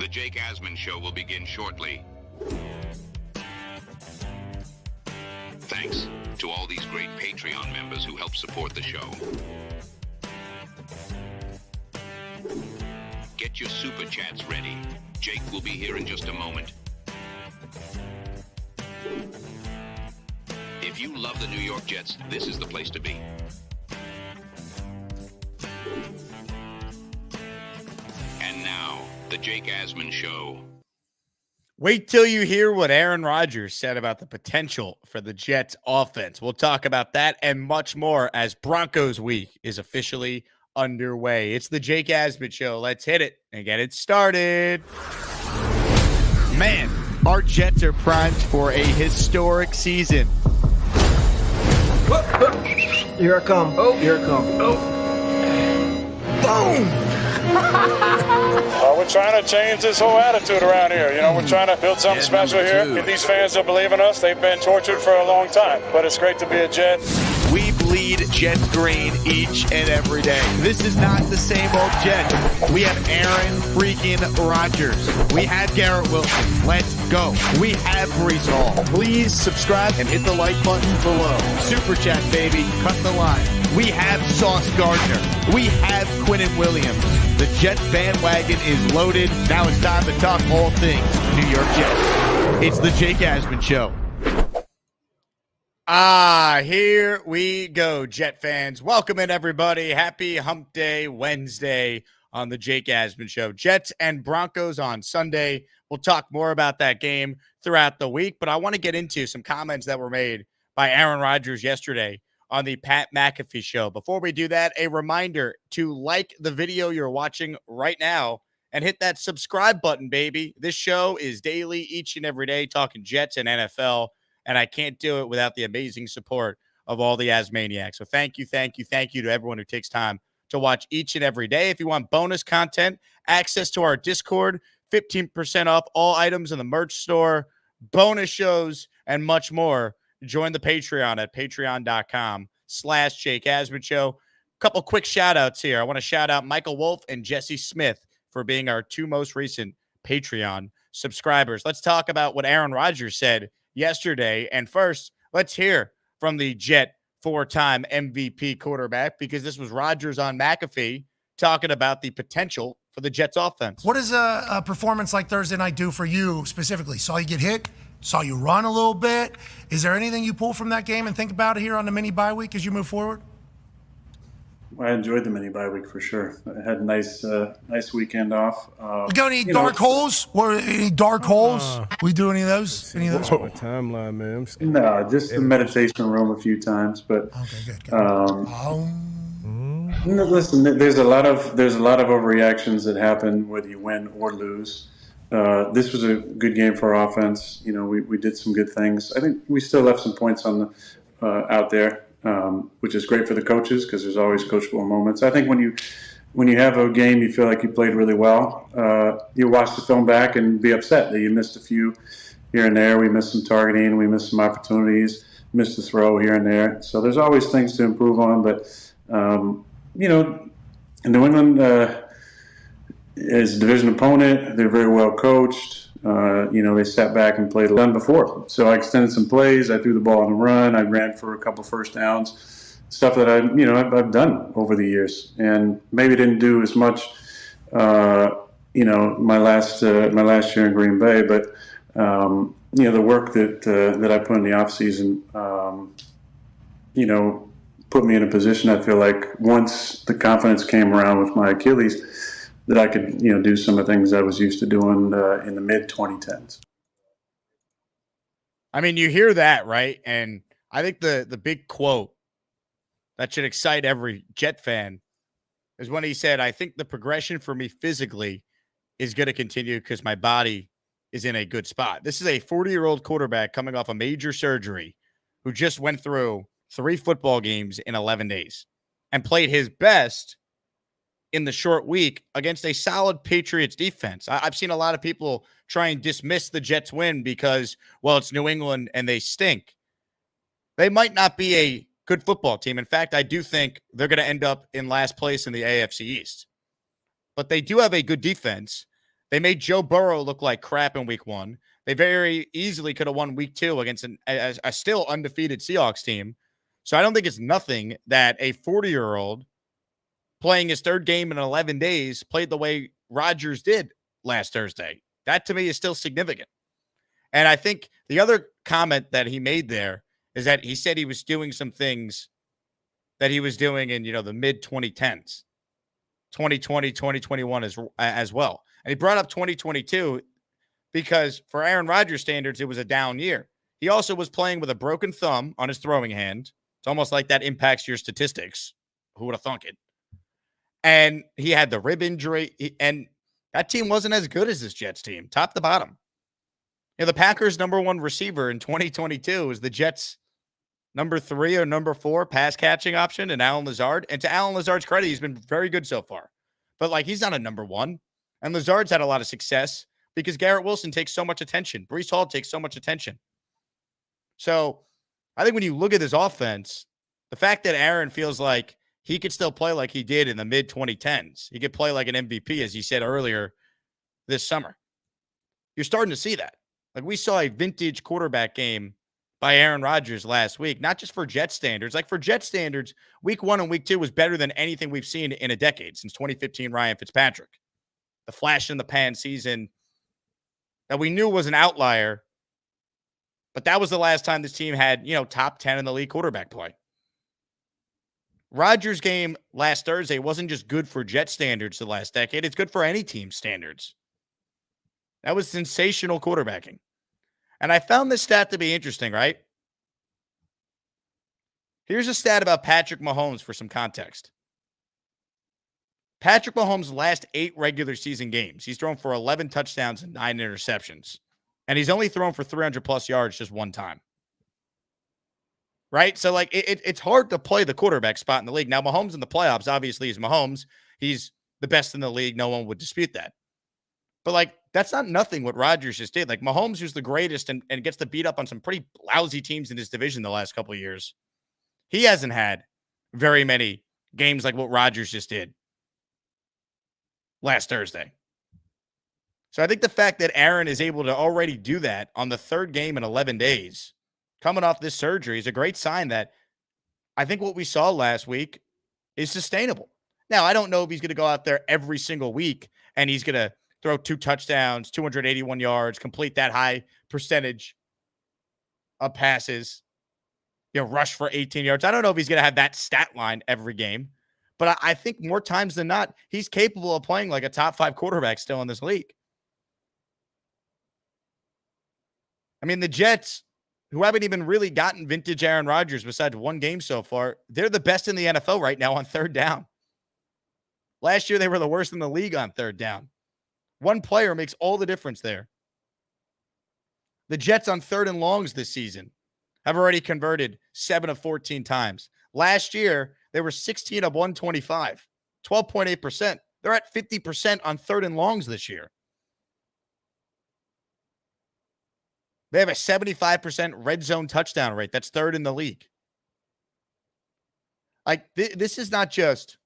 The Jake Asman Show will begin shortly. Thanks to all these great Patreon members who help support the show. Get your super chats ready. Jake will be here in just a moment. If you love the New York Jets, this is the place to be. And now, the Jake Asman Show. Wait till you hear what Aaron Rodgers said about the potential for the Jets offense. We'll talk about that and much more as Broncos week is officially underway. It's the Jake Asman Show. Let's hit it and get it started. Man, our Jets are primed for a historic season. Here I come. Oh, here I come. Oh. Boom! We're trying to change this whole attitude around here. You know, we're trying to build something special here. Get these fans to believe in us. They've been tortured for a long time, but it's great to be a Jet. We bleed Jet green each and every day. This is not the same old Jet. We have Aaron freaking Rodgers. We have Garrett Wilson. Let's go. We have Breece Hall. Please subscribe and hit the like button below. Super chat, baby. Cut the line. We have Sauce Gardner. We have Quinnen Williams. The Jets bandwagon is loaded. Now it's time to talk all things New York Jets. It's the Jake Asman Show. Here we go, Jet fans. Welcome in, everybody. Happy Hump Day Wednesday on the Jake Asman Show. Jets and Broncos on Sunday. We'll talk more about that game throughout the week, but I want to get into some comments that were made by Aaron Rodgers yesterday on the Pat McAfee Show. Before we do that, a reminder to like the video you're watching right now and hit that subscribe button, baby. This show is daily, each and every day, talking Jets and NFL, and I can't do it without the amazing support of all the Asmaniacs. So thank you to everyone who takes time to watch each and every day. If you want bonus content, access to our Discord, 15% off all items in the merch store, bonus shows, and much more, join the Patreon at patreon.com/Jake Asman Show. Couple quick shout outs here. I want to shout out Michael Wolf and Jesse Smith for being our two most recent Patreon subscribers. Let's talk about what Aaron Rodgers said yesterday. And first, let's hear from the Jet four-time MVP quarterback, because this was Rodgers on McAfee talking about the potential for the Jets offense. What does a performance like Thursday night do for you specifically? Saw you get hit? Saw you run a little bit. Is there anything you pull from that game and think about it here on the mini bye week as you move forward? I enjoyed the mini bye week for sure. I had a nice weekend off. We got any dark holes? Any dark holes? We do any of those? Any of those? My timeline, man. No, just the meditation room a few times, but okay, good. No, listen, there's a lot of overreactions that happen whether you win or lose. This was a good game for our offense. You know, we did some good things. I think we still left some points on the out there, which is great for the coaches because there's always coachable moments. I think when you have a game you feel like you played really well, you watch the film back and be upset that you missed a few here and there. We missed some targeting, we missed some opportunities, missed a throw here and there. So there's always things to improve on. But you know, New England is a division opponent. They're very well coached. You know, they sat back and played done before. So I extended some plays. I threw the ball on the run. I ran for a couple first downs, stuff that I've done over the years, and maybe didn't do as much. You know, my last year in Green Bay, but you know, the work that I put in the off season, you know, put me in a position. I feel like once the confidence came around with my Achilles, that I could, you know, do some of the things I was used to doing in the mid-2010s. I mean, you hear that, right? And I think the big quote that should excite every Jet fan is when he said, I think the progression for me physically is going to continue because my body is in a good spot. This is a 40-year-old quarterback coming off a major surgery who just went through 3 football games in 11 days and played his best in the short week against a solid Patriots defense. I've seen a lot of people try and dismiss the Jets win because, well, it's New England and they stink. They might not be a good football team. In fact, I do think they're going to end up in last place in the AFC East. But they do have a good defense They made Joe Burrow look like crap in week 1. They very easily could have won week 2 against a still undefeated Seahawks team. So I don't think it's nothing that a 40-year-old playing his third game in 11 days played the way Rodgers did last Thursday. That to me is still significant. And I think the other comment that he made there is that he said he was doing some things that he was doing in, the mid 2010s, 2020, 2021 as well. And he brought up 2022 because for Aaron Rodgers standards, it was a down year. He also was playing with a broken thumb on his throwing hand. It's almost like that impacts your statistics. Who would have thunk it? And he had the rib injury, and that team wasn't as good as this Jets team, top to bottom. The Packers' number 1 receiver in 2022 is the Jets' number 3 or number 4 pass catching option in Allen Lazard. And to Allen Lazard's credit, he's been very good so far. But he's not a number 1. And Lazard's had a lot of success because Garrett Wilson takes so much attention. Breece Hall takes so much attention. So I think when you look at this offense, the fact that Aaron feels like he could still play like he did in the mid 2010s, he could play like an MVP, as he said earlier this summer. You're starting to see that. We saw a vintage quarterback game by Aaron Rodgers last week, not just for Jet standards. For Jet standards, week 1 and week 2 was better than anything we've seen in a decade since 2015 Ryan Fitzpatrick. The flash in the pan season that we knew was an outlier, but that was the last time this team had, top 10 in the league quarterback play. Rodgers' game last Thursday wasn't just good for Jet standards the last decade. It's good for any team's standards. That was sensational quarterbacking. And I found this stat to be interesting, right? Here's a stat about Patrick Mahomes for some context. Patrick Mahomes' last 8 regular season games, he's thrown for 11 touchdowns and 9 interceptions. And he's only thrown for 300-plus yards just one time. Right? So, it's hard to play the quarterback spot in the league. Now, Mahomes in the playoffs, obviously, is Mahomes. He's the best in the league. No one would dispute that. But, that's not nothing what Rodgers just did. Mahomes, who's the greatest and gets to beat up on some pretty lousy teams in his division the last couple of years, he hasn't had very many games like what Rodgers just did last Thursday. So I think the fact that Aaron is able to already do that on the 3rd game in 11 days, coming off this surgery, is a great sign that I think what we saw last week is sustainable. Now, I don't know if he's going to go out there every single week and he's going to throw 2 touchdowns, 281 yards, complete that high percentage of passes, rush for 18 yards. I don't know if he's going to have that stat line every game, but I think more times than not, he's capable of playing like a top 5 quarterback still in this league. The Jets, who haven't even really gotten vintage Aaron Rodgers besides 1 game so far, they're the best in the NFL right now on 3rd down. Last year, they were the worst in the league on 3rd down. One player makes all the difference there. The Jets on 3rd and longs this season have already converted 7 of 14 times. Last year, they were 16 of 125, 12.8%. They're at 50% on 3rd and longs this year. They have a 75% red zone touchdown rate. That's 3rd in the league. This is not just,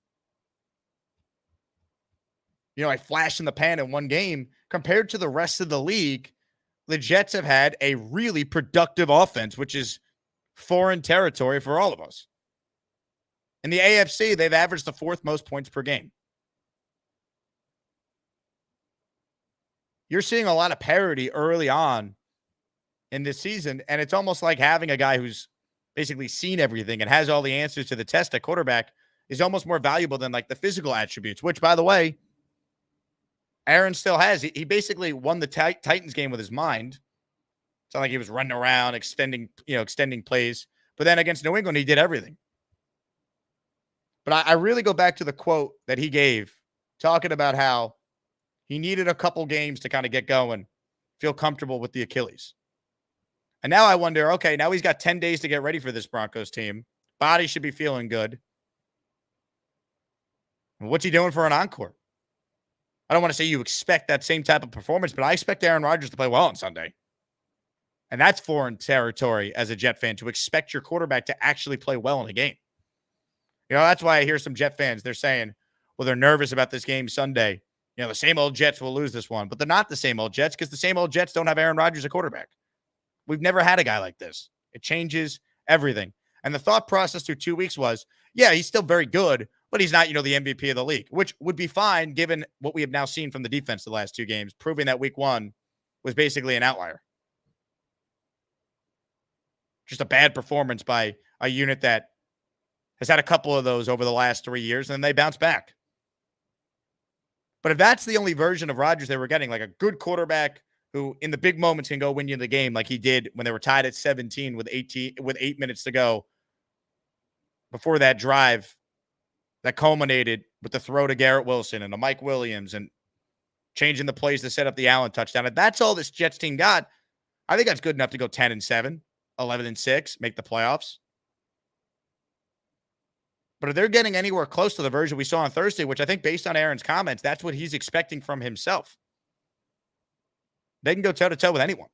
a flash in the pan in 1 game. Compared to the rest of the league, the Jets have had a really productive offense, which is foreign territory for all of us. In the AFC, they've averaged the 4th most points per game. You're seeing a lot of parity early on in this season, and it's almost like having a guy who's basically seen everything and has all the answers to the test at quarterback is almost more valuable than the physical attributes, which, by the way, Aaron still has. He basically won the Titans game with his mind. It's not like he was running around, extending plays. But then against New England, he did everything. But I really go back to the quote that he gave, talking about how he needed a couple games to kind of get going, feel comfortable with the Achilles. And now I wonder, okay, now he's got 10 days to get ready for this Broncos team. Body should be feeling good. What's he doing for an encore? I don't want to say you expect that same type of performance, but I expect Aaron Rodgers to play well on Sunday. And that's foreign territory as a Jet fan, to expect your quarterback to actually play well in a game. That's why I hear some Jet fans, they're saying, well, they're nervous about this game Sunday, The same old Jets will lose this one, but they're not the same old Jets because the same old Jets don't have Aaron Rodgers a quarterback. We've never had a guy like this. It changes everything. And the thought process through 2 weeks was, yeah, he's still very good, but he's not, the MVP of the league, which would be fine given what we have now seen from the defense the last 2 games, proving that week 1 was basically an outlier. Just a bad performance by a unit that has had a couple of those over the last 3 years, and then they bounce back. But if that's the only version of Rodgers they were getting, like a good quarterback who in the big moments can go win you the game like he did when they were tied at 17 with 8 minutes to go before that drive that culminated with the throw to Garrett Wilson and to Mike Williams and changing the plays to set up the Allen touchdown. If that's all this Jets team got, I think that's good enough to go 10-7, 11-6, make the playoffs. But if they're getting anywhere close to the version we saw on Thursday, which I think based on Aaron's comments, that's what he's expecting from himself. They can go toe-to-toe with anyone.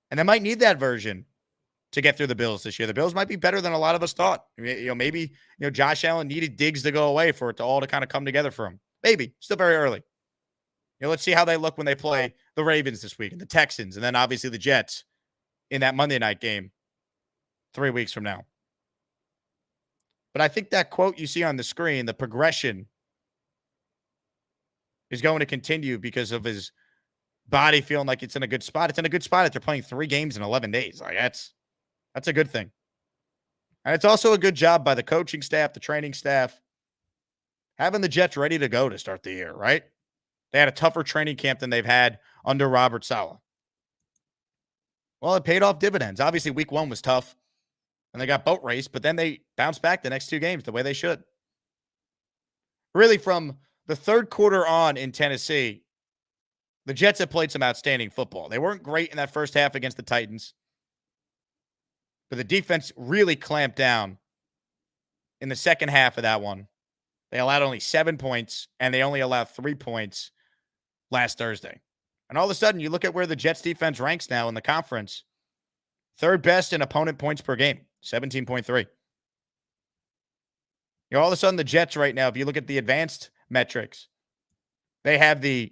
And they might need that version to get through the Bills this year. The Bills might be better than a lot of us thought. Maybe Josh Allen needed Diggs to go away for it to all to kind of come together for him. Maybe. Still very early. Let's see how they look when they play the Ravens this week and the Texans and then obviously the Jets in that Monday night game 3 weeks from now. But I think that quote you see on the screen, the progression is going to continue because of his body feeling like it's in a good spot. It's in a good spot if they're playing 3 games in 11 days. Like that's a good thing. And it's also a good job by the coaching staff, the training staff, having the Jets ready to go to start the year, right? They had a tougher training camp than they've had under Robert Saleh. Well, it paid off dividends. Obviously, week 1 was tough, and they got boat raced, but then they bounced back the next 2 games the way they should. Really, from the third quarter on in Tennessee, the Jets have played some outstanding football. They weren't great in that first half against the Titans, but the defense really clamped down in the second half of that one. They allowed only 7 points, and they only allowed 3 points last Thursday. And all of a sudden, you look at where the Jets defense ranks now in the conference. 3rd best in opponent points per game, 17.3. All of a sudden, the Jets right now, if you look at the advanced metrics, they have the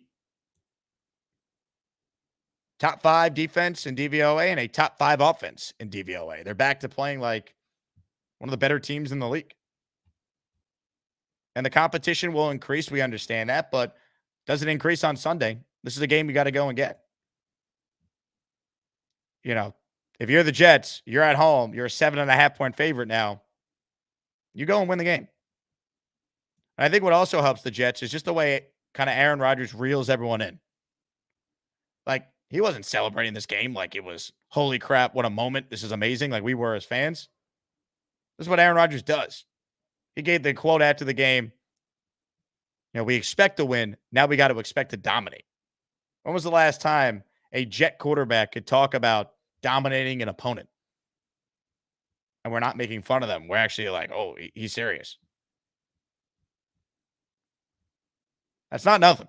top 5 defense in DVOA and a top 5 offense in DVOA. They're back to playing like one of the better teams in the league. And the competition will increase. We understand that, but does it increase on Sunday? This is a game you got to go and get. If you're the Jets, you're at home, you're a 7.5-point favorite now. You go and win the game. And I think what also helps the Jets is just the way kind of Aaron Rodgers reels everyone in. Like, he wasn't celebrating this game like it was, holy crap, what a moment. This is amazing, like we were as fans. This is what Aaron Rodgers does. He gave the quote after the game, we expect to win. Now we got to expect to dominate. When was the last time a Jet quarterback could talk about dominating an opponent? And we're not making fun of them. We're actually like, oh, he's serious. That's not nothing.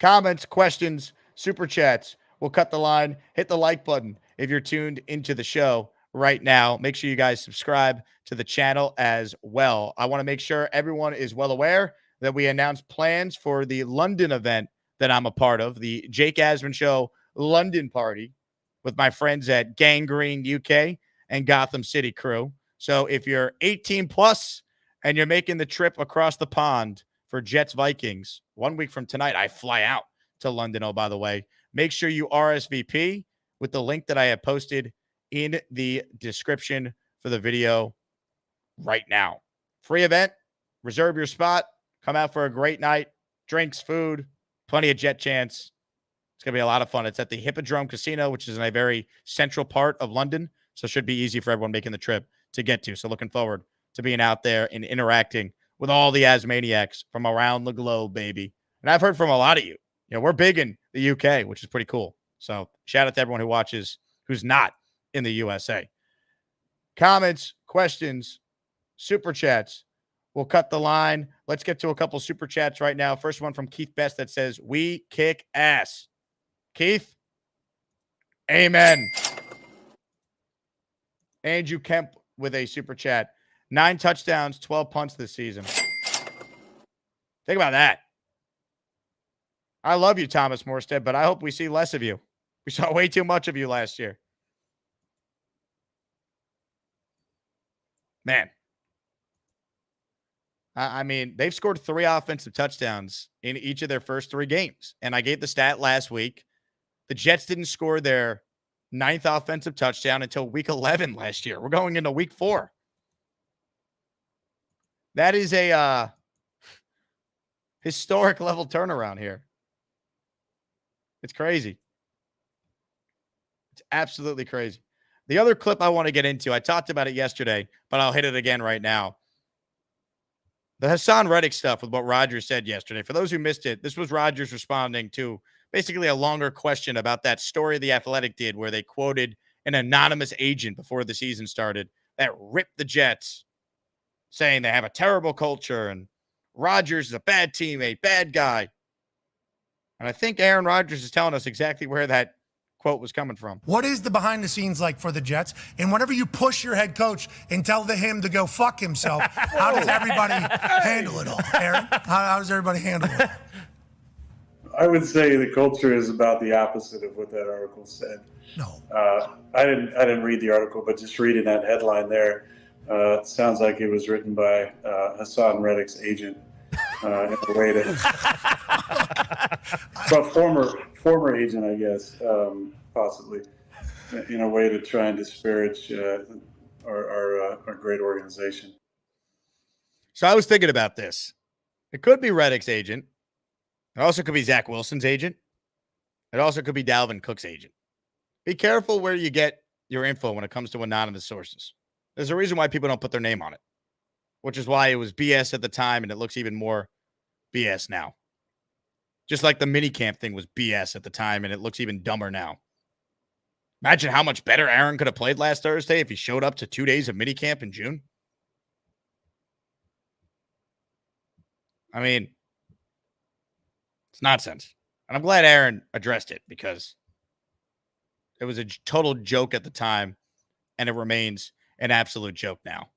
Comments, questions, super chats. We'll cut the line. Hit the like button if you're tuned into the show right now. Make sure you guys subscribe to the channel as well. I want to make sure everyone is well aware that we announced plans for the London event that I'm a part of, the Jake Asman Show London party with my friends at Gangrene UK and Gotham City crew. So if you're 18 plus and you're making the trip across the pond for Jets Vikings, 1 week from tonight, I fly out to London. Oh, by the way, make sure you RSVP with the link that I have posted in the description for the video right now. Free event, reserve your spot, come out for a great night, drinks, food, plenty of Jet chance. It's going to be a lot of fun. It's at the Hippodrome Casino, which is in a very central part of London. So it should be easy for everyone making the trip to get to. So looking forward to being out there and interacting with all the Asmaniacs from around the globe, baby. And I've heard from a lot of you. We're big in the UK, which is pretty cool. So shout out to everyone who watches who's not in the USA. Comments, questions, super chats. We'll cut the line. Let's get to a couple super chats right now. First one from Keith Best that says, we kick ass. Keith, amen. Andrew Kemp with a super chat. 9 touchdowns, 12 punts this season. Think about that. I love you, Thomas Morstead, but I hope we see less of you. We saw way too much of you last year. Man. I mean, they've scored 3 offensive touchdowns in each of their first 3 games. And I gave the stat last week. The Jets didn't score their 9th offensive touchdown until week 11 last year. We're going into week 4. That is a historic level turnaround here. It's crazy. It's absolutely crazy. The other clip I want to get into, I talked about it yesterday, but I'll hit it again right now. The Hassan Reddick stuff with what Rodgers said yesterday. For those who missed it, this was Rodgers responding to basically a longer question about that story The Athletic did where they quoted an anonymous agent before the season started that ripped the Jets, saying they have a terrible culture and Rodgers is a bad teammate, bad guy. And I think Aaron Rodgers is telling us exactly where that quote was coming from. What is the behind the scenes like for the Jets? And whenever you push your head coach and tell him to go fuck himself, how does everybody handle it all, Aaron? How does everybody handle it? I would say the culture is about the opposite of what that article said. No. I didn't read the article, but just reading that headline there, it sounds like it was written by Hassan Reddick's agent in a way to, but former agent, I guess, possibly, in a way to try and disparage our great organization. So I was thinking about this. It could be Reddick's agent. It also could be Zach Wilson's agent. It also could be Dalvin Cook's agent. Be careful where you get your info when it comes to anonymous sources. There's a reason why people don't put their name on it, which is why it was BS at the time, and it looks even more BS now. Just like the minicamp thing was BS at the time, and it looks even dumber now. Imagine how much better Aaron could have played last Thursday if he showed up to 2 days of minicamp in June. I mean, it's nonsense. And I'm glad Aaron addressed it because it was a total joke at the time, and it remains an absolute joke now.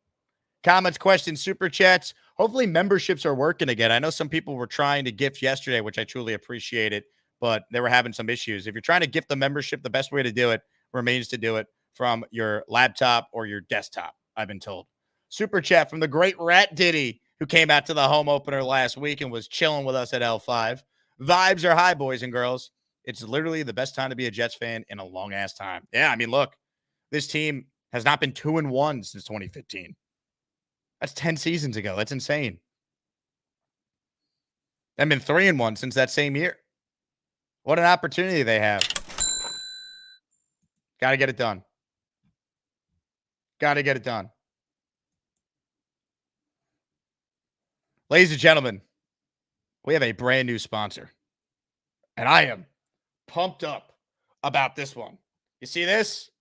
Comments, questions, super chats. Hopefully memberships are working again. I know some people were trying to gift yesterday, which I truly appreciated, but they were having some issues. If you're trying to gift the membership, the best way to do it remains to do it from your laptop or your desktop, I've been told. Super chat from the great Rat Diddy, who came out to the home opener last week and was chilling with us at L5. Vibes are high, boys and girls. It's literally the best time to be a Jets fan in a long-ass time. Yeah, I mean, look, this team has not been 2-1 since 2015. That's 10 seasons ago. That's insane. They've been 3-1 since that same year. What an opportunity they have. Got to get it done. Got to get it done. Ladies and gentlemen, we have a brand new sponsor. And I am pumped up about this one. You see this?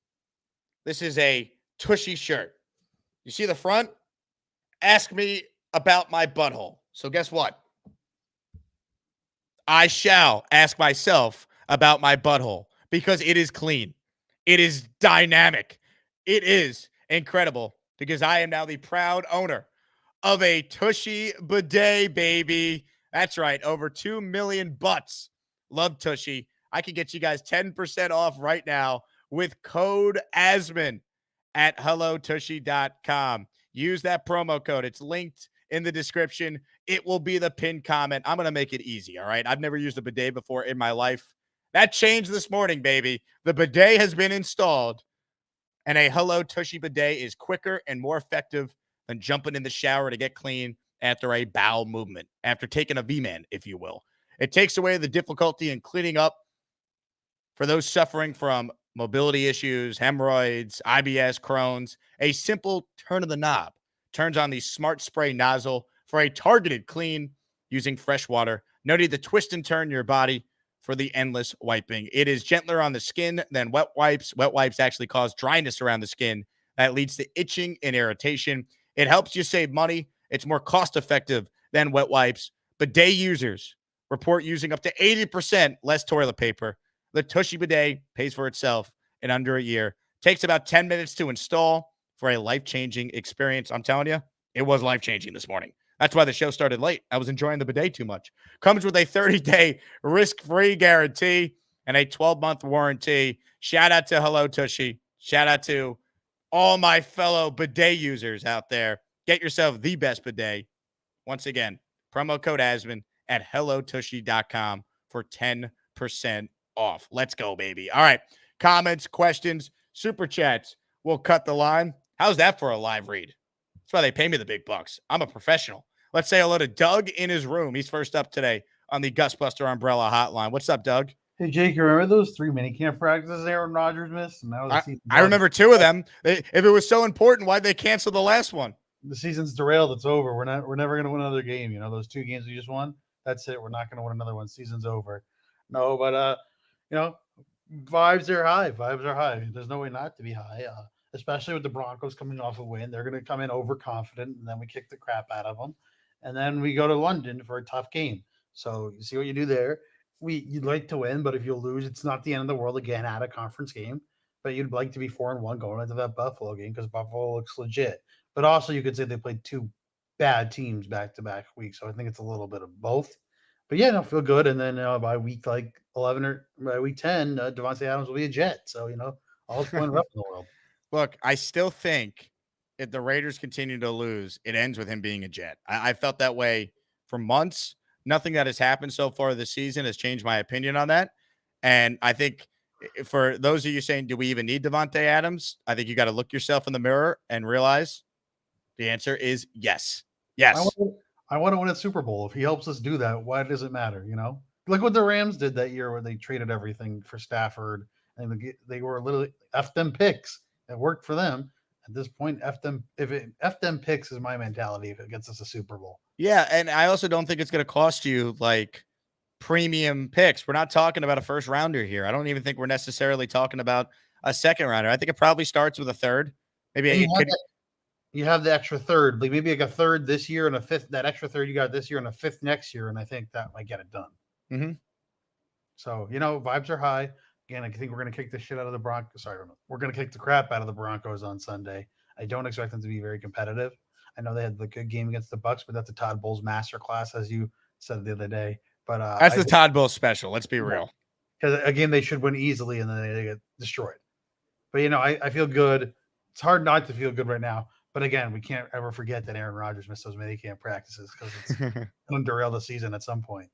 This is a Tushy shirt. You see the front? Ask me about my butthole. So guess what? I shall ask myself about my butthole because it is clean. It is dynamic. It is incredible because I am now the proud owner of a Tushy bidet, baby. That's right. Over 2 million butts love Tushy. I can get you guys 10% off right now with code Asman at hellotushy.com. Use that promo code. It's linked in the description. It will be the pinned comment. I'm going to make it easy, all right? I've never used a bidet before in my life. That changed this morning, baby. The bidet has been installed, and a Hello Tushy bidet is quicker and more effective than jumping in the shower to get clean after a bowel movement, after taking a V-man, if you will. It takes away the difficulty in cleaning up for those suffering from mobility issues, hemorrhoids, IBS, Crohn's. A simple turn of the knob turns on the smart spray nozzle for a targeted clean using fresh water. No need to twist and turn your body for the endless wiping. It is gentler on the skin than wet wipes. Wet wipes actually cause dryness around the skin that leads to itching and irritation. It helps you save money. It's more cost-effective than wet wipes. Bidet users report using up to 80% less toilet paper. The Tushy bidet pays for itself in under a year. Takes about 10 minutes to install for a life-changing experience. I'm telling you, it was life-changing this morning. That's why the show started late. I was enjoying the bidet too much. Comes with a 30-day risk-free guarantee and a 12-month warranty. Shout out to Hello Tushy. Shout out to all my fellow bidet users out there. Get yourself the best bidet. Once again, promo code Asman at hellotushy.com for 10% off. Let's go, baby. All right. Comments, questions, super chats. We'll cut the line. How's that for a live read? That's why they pay me the big bucks. I'm a professional. Let's say hello to Doug in his room. He's first up today on the Gusbuster Umbrella Hotline. What's up, Doug? Hey, Jake, you remember those 3 minicamp practices Aaron Rodgers missed? And that was I remember 2 of them. If it was so important, why'd they cancel the last one? The season's derailed. It's over. We're never going to win another game. You know, those 2 games we just won, that's it. We're not going to win another one. Season's over. No, but, vibes are high. Vibes are high. There's no way not to be high, especially with the Broncos coming off a win. They're going to come in overconfident, and then we kick the crap out of them. And then we go to London for a tough game. So you see what you do there. You'd like to win, but if you lose, it's not the end of the world again at a conference game. But you'd like to be 4-1 going into that Buffalo game because Buffalo looks legit. But also, you could say they played 2 bad teams back-to-back weeks. So I think it's a little bit of both. But yeah, feel good. And then by week 11 or by week 10, Devontae Adams will be a Jet. So all's going rough in the world. Look, I still think if the Raiders continue to lose, it ends with him being a Jet. I felt that way for months. Nothing that has happened so far this season has changed my opinion on that. And I think for those of you saying, do we even need Devontae Adams? I think you got to look yourself in the mirror and realize the answer is yes. Yes. I want to win a Super Bowl. If he helps us do that, why does it matter? Look what the Rams did that year where they traded everything for Stafford and they were literally F them picks. It worked for them. At this point, F them picks is my mentality if it gets us a Super Bowl. Yeah, and I also don't think it's going to cost you like premium picks. We're not talking about a first rounder here. I don't even think we're necessarily talking about a second rounder. I think it probably starts with a third. Maybe you have the extra third, like maybe like a third this year and a fifth. That extra third you got this year and a fifth next year, and I think that might get it done. Mm-hmm. So vibes are high. Again, I think we're going to kick the shit out of the Broncos. Sorry, we're going to kick the crap out of the Broncos on Sunday. I don't expect them to be very competitive. I know they had the good game against the Bucs, but that's a Todd Bowles masterclass, as you said the other day. But that's the Todd Bowles special. Let's be real. Because again, they should win easily, and then they get destroyed. But I feel good. It's hard not to feel good right now. But again, we can't ever forget that Aaron Rodgers missed those minicamp practices because it's going to derail the season at some point.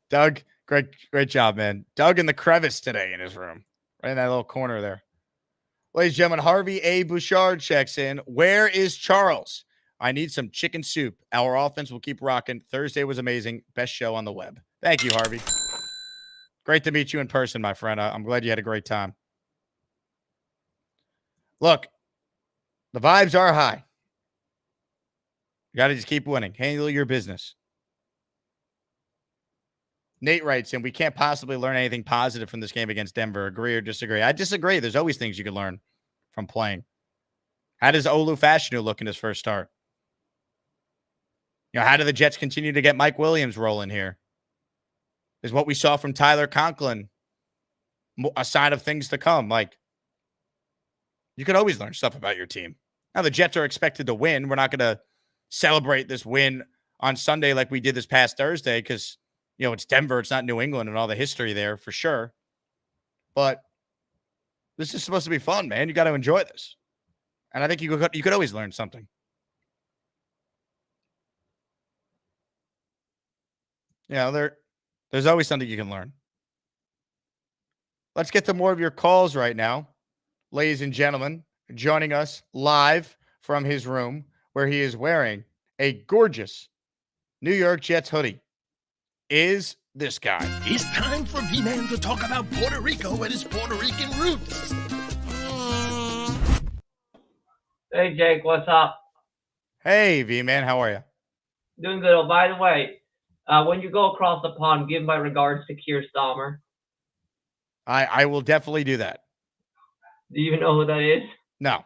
Doug, great job, man. Doug in the crevice today in his room, right in that little corner there. Ladies and gentlemen, Harvey A. Bouchard checks in. Where is Charles? I need some chicken soup. Our offense will keep rocking. Thursday was amazing. Best show on the web. Thank you, Harvey. Great to meet you in person, my friend. I'm glad you had a great time. Look, the vibes are high. You got to just keep winning. Handle your business. Nate writes in, we can't possibly learn anything positive from this game against Denver. Agree or disagree? I disagree. There's always things you can learn from playing. How does Olu Fashanu look in his first start? How do the Jets continue to get Mike Williams rolling here? Is what we saw from Tyler Conklin a sign of things to come? Like, you could always learn stuff about your team. Now, the Jets are expected to win. We're not going to celebrate this win on Sunday like we did this past Thursday because, it's Denver. It's not New England and all the history there for sure. But this is supposed to be fun, man. You got to enjoy this. And I think you could always learn something. There's always something you can learn. Let's get to more of your calls right now. Ladies and gentlemen, joining us live from his room where he is wearing a gorgeous New York Jets hoodie is this guy. It's time for V-Man to talk about Puerto Rico and his Puerto Rican roots. Hey, Jake, what's up? Hey, V-Man, how are you? Doing good. Oh, by the way, when you go across the pond, give my regards to Keir Starmer. I will definitely do that. Do you even know who that is? No.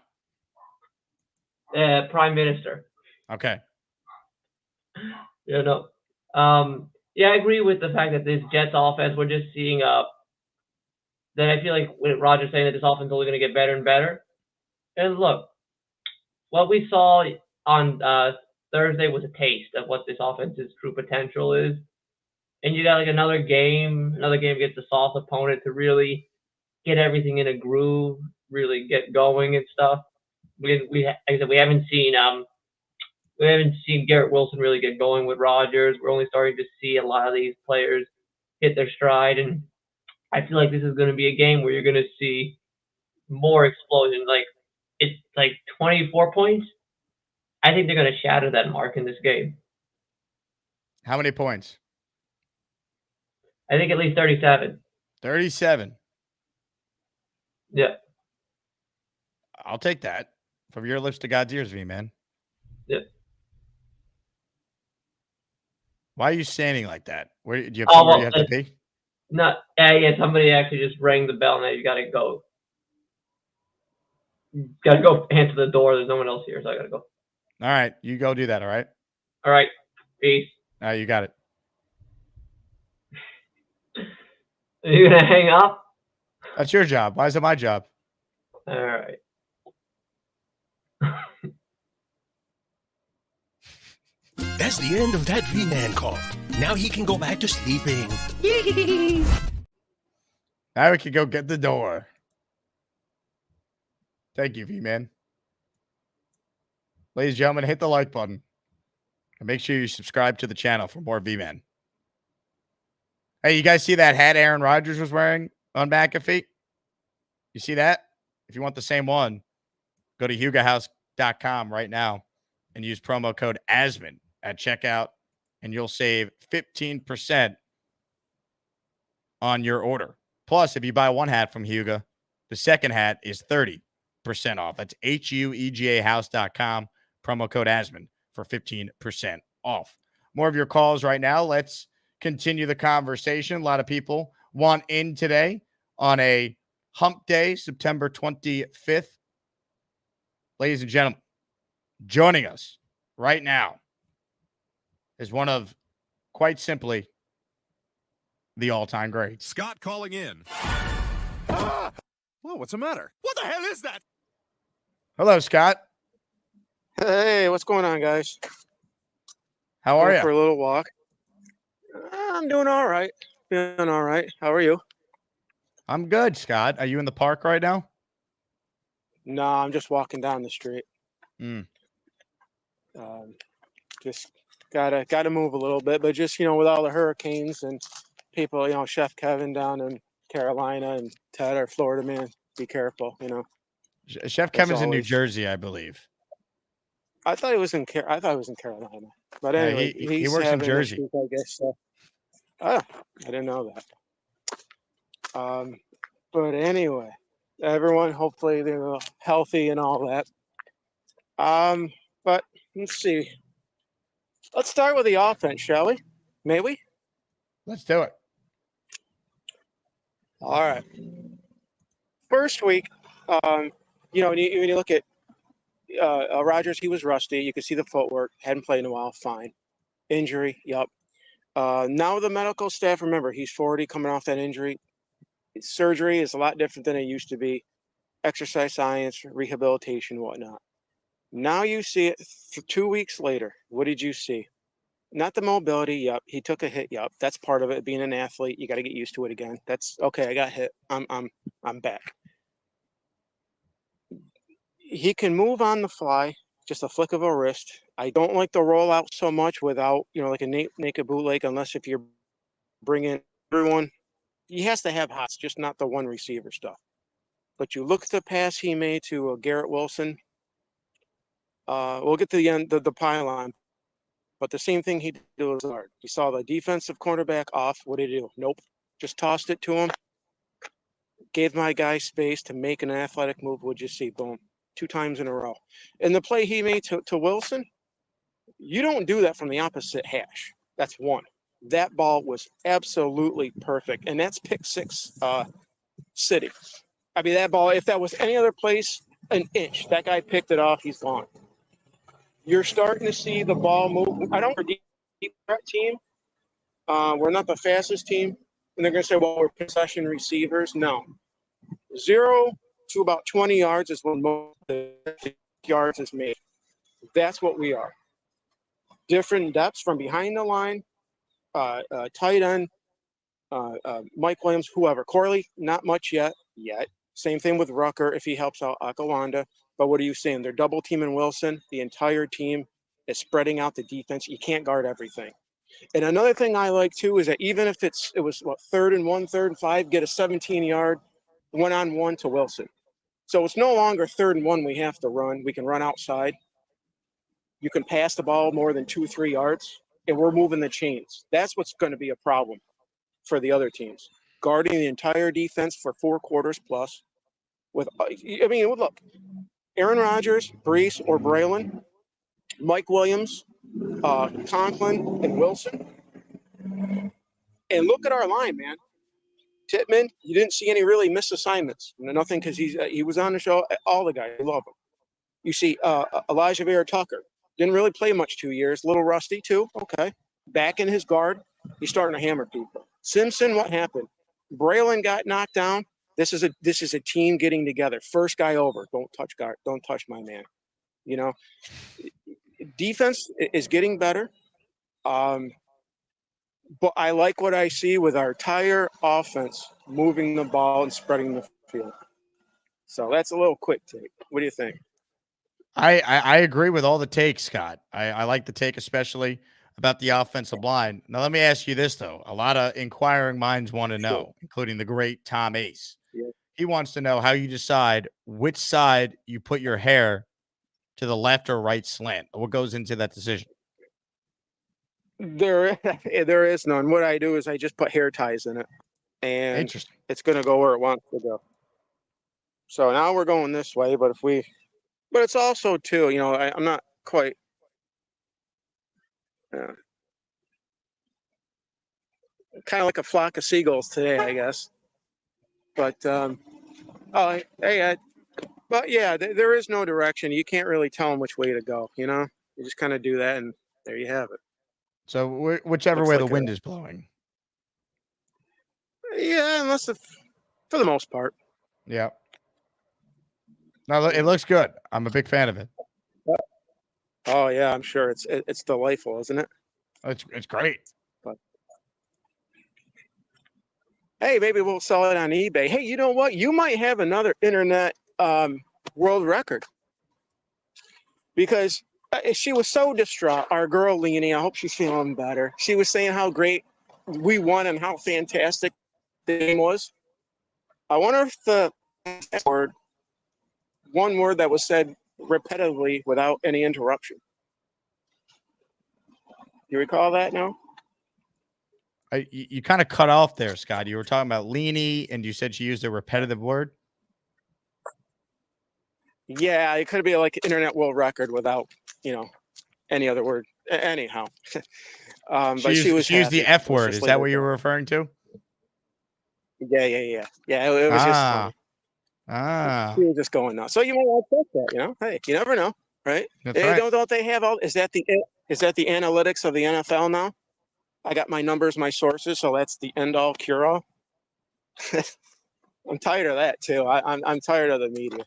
Prime Minister. Okay. Yeah, I agree with the fact that this Jets offense, we're just seeing that I feel like with Rodgers saying that this offense is only going to get better and better. And look, what we saw on Thursday was a taste of what this offense's true potential is. And you got like another game against a soft opponent to really get everything in a groove, really get going and stuff. Like I said, we haven't seen Garrett Wilson really get going with Rodgers. We're only starting to see a lot of these players hit their stride, and I feel like this is going to be a game where you're going to see more explosion. Like it's like 24 points. I think they're going to shatter that mark in this game. How many points? I think at least 37. 37. Yeah. I'll take that. From your lips to God's ears, V-Man. Yeah. Why are you standing like that? Where do you have somewhere you have to pee? No, yeah, somebody actually just rang the bell. Now you got to go. Got to go answer the door. There's no one else here, so I got to go. All right. You go do that, all right? All right. Peace. All right, you got it. Are you going to hang up? That's your job. Why is it my job? All right. That's the end of that V-Man call. Now he can go back to sleeping. Now we can go get the door. Thank you, V-Man. Ladies and gentlemen, hit the like button. And make sure you subscribe to the channel for more V-Man. Hey, you guys see that hat Aaron Rodgers was wearing on McAfee? You see that? If you want the same one, go to hugahouse.com right now and use promo code Asman at checkout, and you'll save 15% on your order. Plus, if you buy one hat from Huga, the second hat is 30% off. That's HUEGAhouse.com, promo code Asman for 15% off. More of your calls right now. Let's continue the conversation. A lot of people want in today on a hump day, September 25th. Ladies and gentlemen, joining us right now is one of, quite simply, the all-time greats. Scott calling in. Ah! Whoa, what's the matter? What the hell is that? Hello, Scott. Hey, what's going on, guys? How are you? For a little walk. I'm doing all right. Doing all right. How are you? I'm good, Scott. Are you in the park right now? No, I'm just walking down the street. Just gotta move a little bit, but just with all the hurricanes and people, Chef Kevin down in Carolina and Ted, our Florida man, be careful. Chef Kevin's in New Jersey, I believe. I thought he was in Carolina, but anyway, he works in Jersey. Issues, I guess. I didn't know that. But anyway, everyone, hopefully they're healthy and all that. But let's see. Let's start with the offense, shall we? May we? Let's do it. All right. First week, when you look at Rodgers, he was rusty. You could see the footwork. Hadn't played in a while. Fine. Injury. Yep. Now the medical staff, remember, he's 40, coming off that injury. Surgery is a lot different than it used to be. Exercise science, rehabilitation, whatnot. Now you see it 2 weeks later. What did you see? Not the mobility. Yep. He took a hit. Yep. That's part of it. Being an athlete, you got to get used to it again. That's okay. I got hit. I'm back. He can move on the fly, just a flick of a wrist. I don't like the rollout so much without, like a naked bootleg, unless if you're bringing everyone. He has to have hots, just not the one receiver stuff. But you look at the pass he made to Garrett Wilson. We'll get to the end, the pylon. But the same thing he did to Lazard. He saw the defensive cornerback off. What did he do? Nope. Just tossed it to him. Gave my guy space to make an athletic move. What'd you see? Boom. 2 times in a row. And the play he made to Wilson, you don't do that from the opposite hash. That's one. That ball was absolutely perfect. And that's pick 6 city. I mean, that ball, if that was any other place, an inch, that guy picked it off, he's gone. You're starting to see the ball move. I don't deep threat team. We're not the fastest team. And they're going to say, well, we're possession receivers. No. 0 to about 20 yards is when most yards is made. That's what we are. different depths from behind the line, tight end, Mike Williams, whoever. Corley, not much yet. Same thing with Rucker if he helps out Akawanda. But what are you saying? They're double teaming Wilson. The entire team is spreading out the defense. You can't guard everything. And another thing I like too is that even if it was 3rd and 1, 3rd and 5, get a 17-yard one-on-one to Wilson. So it's no longer 3rd and 1 we have to run. We can run outside. You can pass the ball more than 2-3 yards, and we're moving the chains. That's what's going to be a problem for the other teams. Guarding the entire defense for 4 quarters plus. Look, Aaron Rodgers, Brees, or Braylon, Mike Williams, Conklin, and Wilson. And look at our line, man. Tittman, you didn't see any really missed assignments. Nothing because he was on the show. All the guys, I love him. You see Elijah Vera Tucker. Didn't really play much 2 years. A little rusty, too. Okay. Back in his guard. He's starting to hammer people. Simpson, what happened? Braylon got knocked down. This is a team getting together. First guy over. Don't touch guard. Don't touch my man. You know, defense is getting better. But I like what I see with our entire offense moving the ball and spreading the field. So that's a little quick take. What do you think? I agree with all the takes, Scott. I like the take, especially about the offensive line. Now, let me ask you this, though. A lot of inquiring minds want to know, including the great Tom Ace. Yeah. He wants to know how you decide which side you put your hair to the left or right slant. What goes into that decision? There is none. What I do is I just put hair ties in it, and Interesting. it's going to go where it wants to go. So now we're going this way, but it's also too, you know, I'm not quite. Kind of like a flock of seagulls today, I guess. But but yeah, there is no direction. You can't really tell them which way to go. You know, you just kind of do that, and there you have it. So whichever Looks way like the wind is blowing. Yeah, for the most part. Yeah. No, it looks good. I'm a big fan of it. Oh yeah, I'm sure it's delightful, isn't it? It's great. But hey, maybe we'll sell it on eBay. Hey, you know what? You might have another internet world record because she was so distraught. Our girl Leanie, I hope she's feeling better. She was saying how great we won and how fantastic the game was. I wonder if the one word that was said repetitively without any interruption. You recall that now? You kind of cut off there, Scott. You were talking about Leanie, and you said she used a repetitive word. Yeah, it could be like internet world record without, any other word. Anyhow, but she was she used the F word. Is that what you were referring to? Yeah. It was just funny. She was just going nuts. So you might want to check that. Hey, you never know, right? That's right. Don't they have all? Is that the analytics of the NFL now? I got my numbers, my sources, so that's the end all cure all. I'm tired of that too. I'm tired of the media.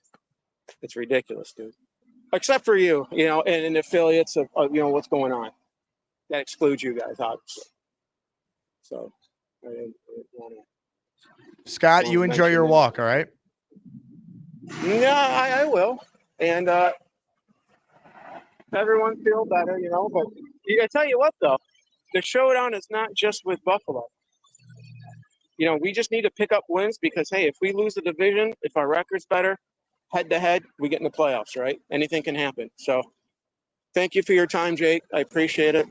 It's ridiculous, dude. Except for you, and affiliates of what's going on. That excludes you guys, obviously. So, Scott, you enjoy your walk, all right? Yeah, I will, and everyone feel better, But I tell you what, though, the showdown is not just with Buffalo. We just need to pick up wins because, hey, if we lose the division, if our record's better, head-to-head, we get in the playoffs, right? Anything can happen. So thank you for your time, Jake. I appreciate it.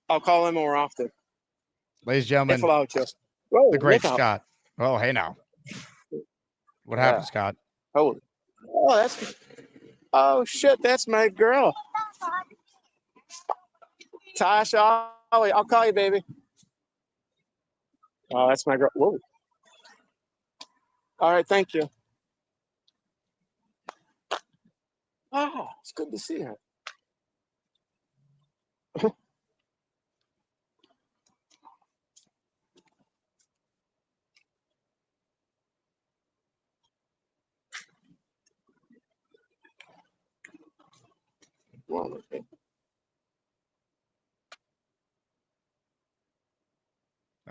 I'll call in more often. Ladies and gentlemen, if allowed to. Whoa, the great Scott. Oh, hey now. What happened, Scott? Oh, shit, that's my girl. Tasha, I'll call you, baby. Oh, that's my girl. Whoa. All right, thank you. Oh, it's good to see her.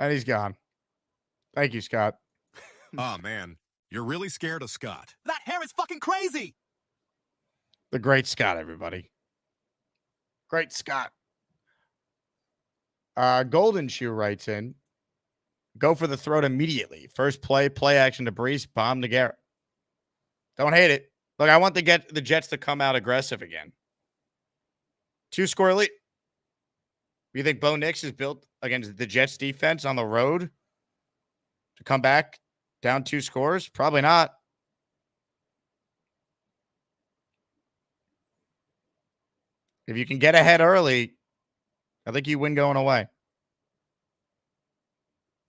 And he's gone. Thank you, Scott. Oh, man. You're really scared of Scott. That hair is fucking crazy. The great Scott, everybody. Great Scott. Golden Shoe writes in, go for the throat immediately. First play action to Brees, bomb to Garrett. Don't hate it. Look, I want the Jets to come out aggressive again. 2-score lead. You think Bo Nix is built against the Jets defense on the road to come back down 2 scores? Probably not. If you can get ahead early, I think you win going away.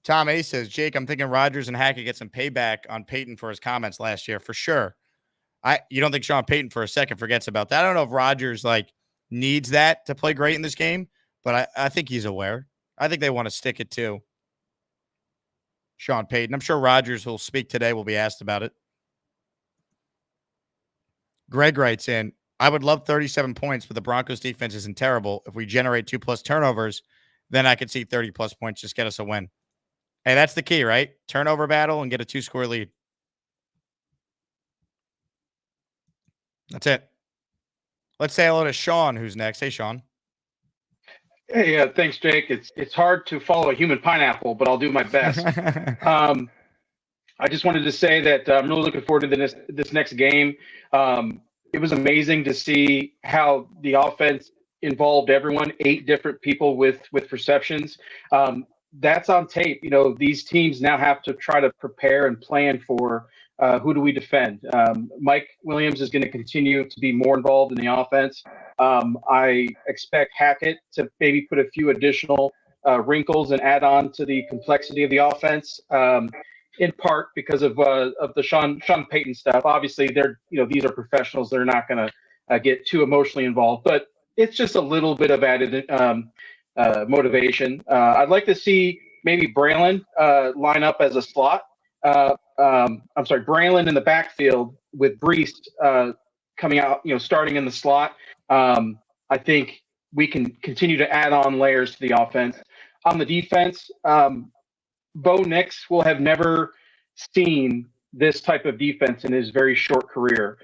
Tom A says, Jake, I'm thinking Rodgers and Hackett get some payback on Peyton for his comments last year, for sure. You don't think Sean Payton for a second forgets about that? I don't know if Rodgers needs that to play great in this game, but I think he's aware. I think they want to stick it to Sean Payton. I'm sure Rodgers will speak today. Will be asked about it. Greg writes in, I would love 37 points, but the Broncos defense isn't terrible. If we generate 2+ turnovers, then I could see 30+ points. Just get us a win. Hey, that's the key, right? Turnover battle and get a 2-score lead. That's it. Let's say hello to Sean, who's next. Hey, Sean. Hey, thanks, Jake. It's hard to follow a human pineapple, but I'll do my best. I just wanted to say that I'm really looking forward to this next game. It was amazing to see how the offense involved everyone, 8 different people with receptions. That's on tape. These teams now have to try to prepare and plan for who do we defend. Mike Williams is going to continue to be more involved in the offense. I expect Hackett to maybe put a few additional wrinkles and add on to the complexity of the offense. In part because of the Sean Payton stuff. Obviously, these are professionals. They're not going to get too emotionally involved, but it's just a little bit of added motivation. I'd like to see maybe Braylon line up as a slot. Braylon in the backfield with Brees coming out, starting in the slot. I think we can continue to add on layers to the offense. On the defense, Bo Nix will have never seen this type of defense in his very short career.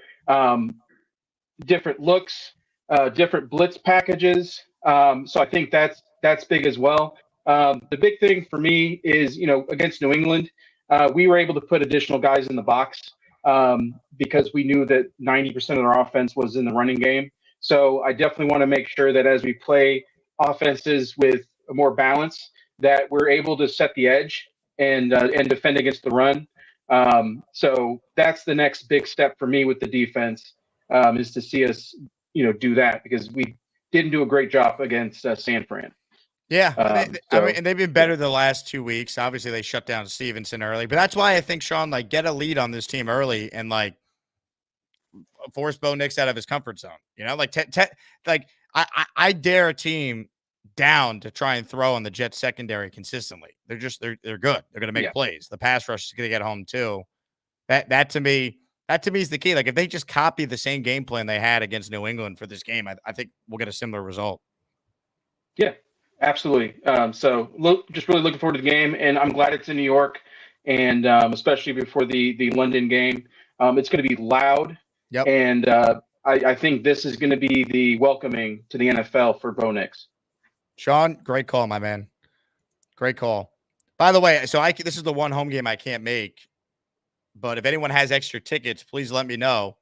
Different looks, different blitz packages. So I think that's big as well. The big thing for me is, against New England, we were able to put additional guys in the box because we knew that 90% of our offense was in the running game. So I definitely want to make sure that as we play offenses with more balance, that we're able to set the edge and defend against the run. So that's the next big step for me with the defense, is to see us, do that, because we didn't do a great job against San Fran. Yeah, and they've been better the last 2 weeks. Obviously, they shut down Stevenson early, but that's why I think, Sean, get a lead on this team early and force Bo Nix out of his comfort zone. I dare a team down to try and throw on the Jets secondary consistently. They're good. They're going to make plays. The pass rush is going to get home too. That to me is the key. If they just copy the same game plan they had against New England for this game, I think we'll get a similar result. Yeah, absolutely. Just really looking forward to the game, and I'm glad it's in New York, and especially before the London game. It's going to be loud. Yep. And I think this is going to be the welcoming to the NFL for Bo Nix. Sean, great call, my man. Great call. By the way, this is the one home game I can't make, but if anyone has extra tickets, please let me know.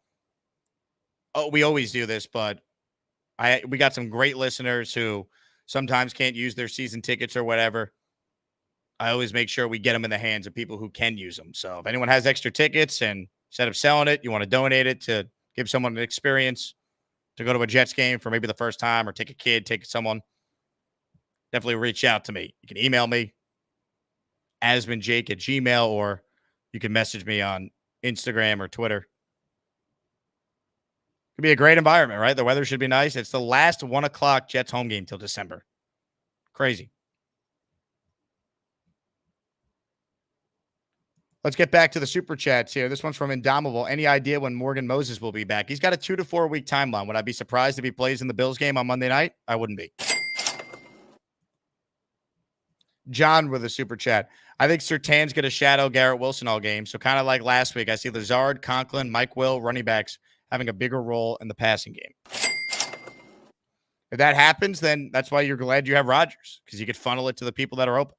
Oh, we always do this, but we got some great listeners who sometimes can't use their season tickets or whatever. I always make sure we get them in the hands of people who can use them. So if anyone has extra tickets and instead of selling it, you want to donate it to give someone an experience to go to a Jets game for maybe the first time, or take a kid, take someone, definitely reach out to me. You can email me, asmanjake@gmail.com, or you can message me on Instagram or Twitter. Could be a great environment, right? The weather should be nice. It's the last 1 o'clock Jets home game till December. Crazy. Let's get back to the super chats here. This one's from Indomitable. Any idea when Morgan Moses will be back? He's got a 2 to 4 week timeline. Would I be surprised if he plays in the Bills game on Monday night? I wouldn't be. John with a super chat. I think Surtain's going to shadow Garrett Wilson all game. So kind of like last week, I see Lazard, Conklin, Mike Will, running backs having a bigger role in the passing game. If that happens, then that's why you're glad you have Rodgers, because you could funnel it to the people that are open.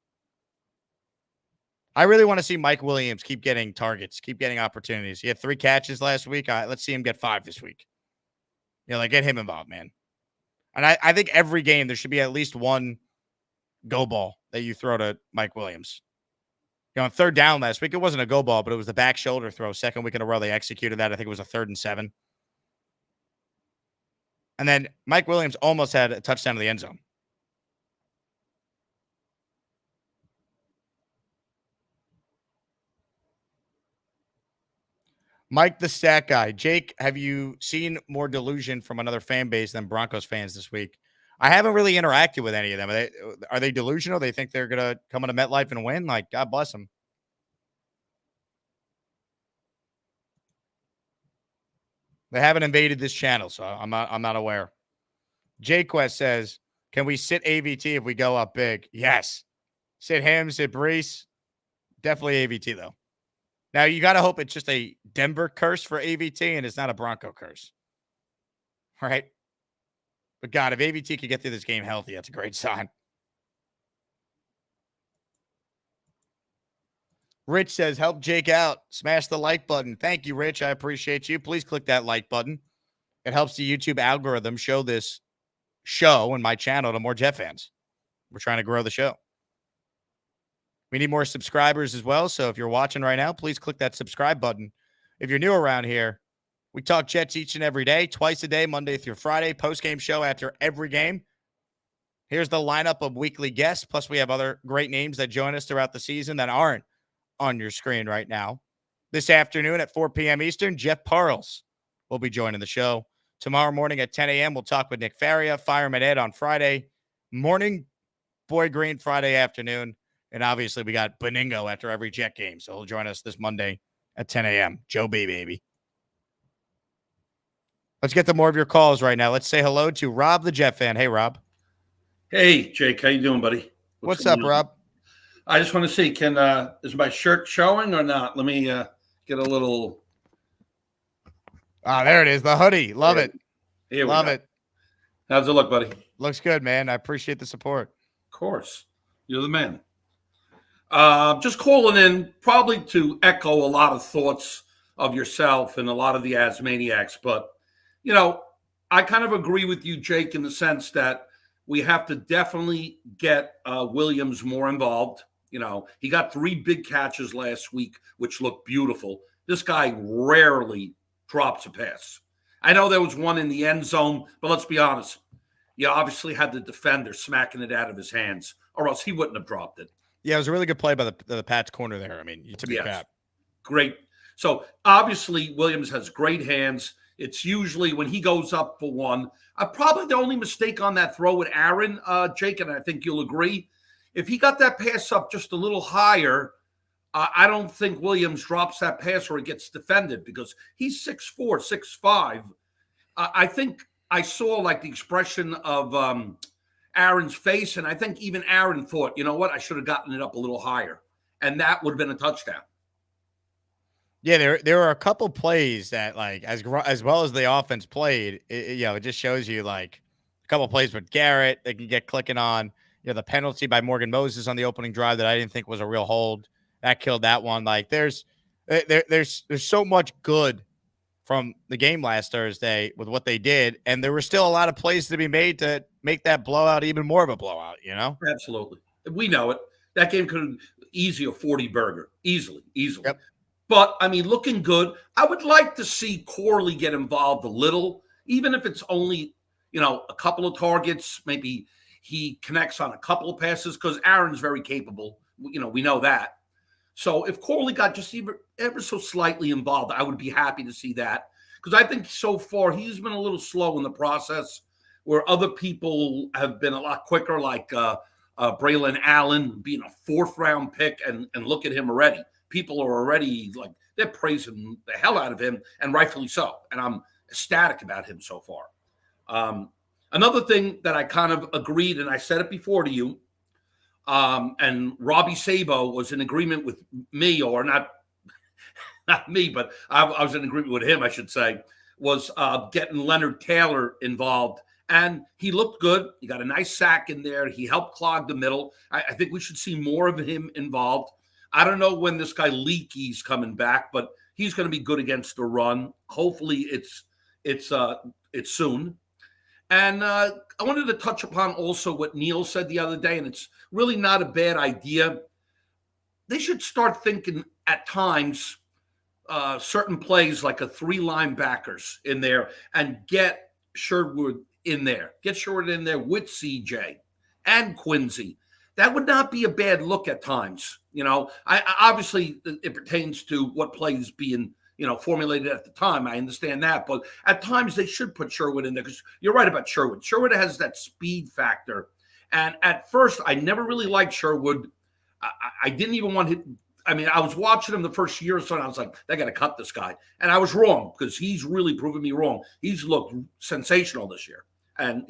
I really want to see Mike Williams keep getting targets, keep getting opportunities. He had 3 catches last week. Let's see him get 5 this week. Get him involved, man. And I think every game there should be at least one go ball that you throw to Mike Williams. On 3rd down last week, it wasn't a go ball, but it was the back shoulder throw. 2nd week in a row, they executed that. I think it was a 3rd and 7. And then Mike Williams almost had a touchdown to the end zone. Mike, the stat guy. Jake, have you seen more delusion from another fan base than Broncos fans this week? I haven't really interacted with any of them. Are they delusional? They think they're going to come into MetLife and win? Like, God bless them. They haven't invaded this channel, so I'm not aware. Jquest says, can we sit AVT if we go up big? Yes. Sit him, sit Brees. Definitely AVT, though. Now, you got to hope it's just a Denver curse for AVT and it's not a Bronco curse. All right? But, God, if AVT could get through this game healthy, that's a great sign. Rich says, help Jake out. Smash the like button. Thank you, Rich. I appreciate you. Please click that like button. It helps the YouTube algorithm show this show and my channel to more Jet fans. We're trying to grow the show. We need more subscribers as well. So if you're watching right now, please click that subscribe button. If you're new around here, we talk Jets each and every day, twice a day, Monday through Friday, post-game show after every game. Here's the lineup of weekly guests. Plus, we have other great names that join us throughout the season that aren't on your screen right now. This afternoon at 4 p.m. Eastern, Jeff Parles will be joining the show. Tomorrow morning at 10 a.m., we'll talk with Nick Faria, Fireman Ed on Friday morning, Boy Green Friday afternoon, and obviously we got Beningo after every Jet game, so he'll join us this Monday at 10 a.m. Joe B, baby. Let's get to more of your calls right now. Let's say hello to Rob, the Jet fan. Hey, Rob. Hey, Jake. How you doing, buddy? What's up, Rob? I just want to see, is my shirt showing or not? Let me get a little. Ah, there it is. The hoodie. Love it. Here we Love go. it. How's it look, buddy? Looks good, man. I appreciate the support. Of course. You're the man. Just calling in probably to echo a lot of thoughts of yourself and a lot of the Asmaniacs. But, I kind of agree with you, Jake, in the sense that we have to definitely get Williams more involved. He got 3 big catches last week, which looked beautiful. This guy rarely drops a pass. I know there was one in the end zone, but let's be honest. You obviously had the defender smacking it out of his hands, or else he wouldn't have dropped it. Yeah, it was a really good play by the Pats corner there. I mean, to be Pat. Great. So obviously Williams has great hands. It's usually when he goes up for one. Probably the only mistake on that throw with Aaron, Jake, and I think you'll agree, if he got that pass up just a little higher, I don't think Williams drops that pass or it gets defended because he's 6'4", 6'5". I think I saw like the expression of Aaron's face, and I think even Aaron thought, you know what, I should have gotten it up a little higher, and that would have been a touchdown. Yeah, there are a couple plays that, like, as well as the offense played, it just shows you, like, a couple plays with Garrett they can get clicking on. The penalty by Morgan Moses on the opening drive that I didn't think was a real hold. That killed that one. Like, there's so much good from the game last Thursday with what they did, and there were still a lot of plays to be made to make that blowout even more of a blowout, Absolutely. We know it. That game could have easy a 40-burger. Easily. Yep. But, I mean, looking good. I would like to see Corley get involved a little, even if it's only, a couple of targets. Maybe he connects on a couple of passes because Aaron's very capable. We know that. So if Corley got just ever so slightly involved, I would be happy to see that. Because I think so far he's been a little slow in the process where other people have been a lot quicker, like Braylon Allen being a 4th-round pick, and look at him already. People are already like, they're praising the hell out of him, and rightfully so. And I'm ecstatic about him so far. Another thing that I kind of agreed, and I said it before to you, and Robbie Sabo was in agreement with me, or not me, but I was in agreement with him, I should say, was getting Leonard Taylor involved. And he looked good. He got a nice sack in there. He helped clog the middle. I think we should see more of him involved. I don't know when this guy Leakey's coming back, but he's going to be good against the run. Hopefully it's soon. And I wanted to touch upon also what Neil said the other day, and it's really not a bad idea. They should start thinking at times certain plays like a 3 linebackers in there and get Sherwood in there. Get Sherwood in there with CJ and Quincy. That would not be a bad look at times. I obviously it pertains to what plays being formulated at the time. I understand that, but at times they should put Sherwood in there because you're right about Sherwood. Sherwood has that speed factor, and at first I never really liked Sherwood. I didn't even want him. I mean, I was watching him the first year or so, and I was like, they got to cut this guy. And I was wrong because he's really proven me wrong. He's looked sensational this year. And,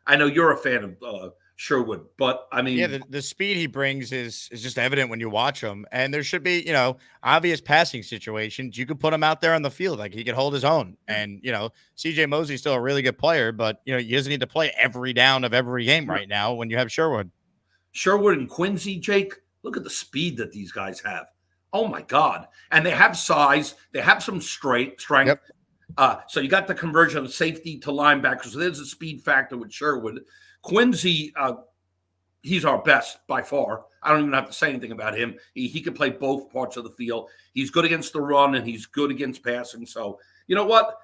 I know you're a fan of Sherwood, but I mean. Yeah, the speed he brings is just evident when you watch him. And there should be, obvious passing situations. You could put him out there on the field. Like he could hold his own. And, CJ Mosley's still a really good player, but, he doesn't need to play every down of every game right now when you have Sherwood. Sherwood and Quincy, Jake. Look at the speed that these guys have. Oh, my God. And they have size. They have some strength. Yep. So you got the conversion of safety to linebacker. So there's a speed factor with Sherwood. Quincy, he's our best by far. I don't even have to say anything about him. He can play both parts of the field. He's good against the run, and he's good against passing. So, you know what?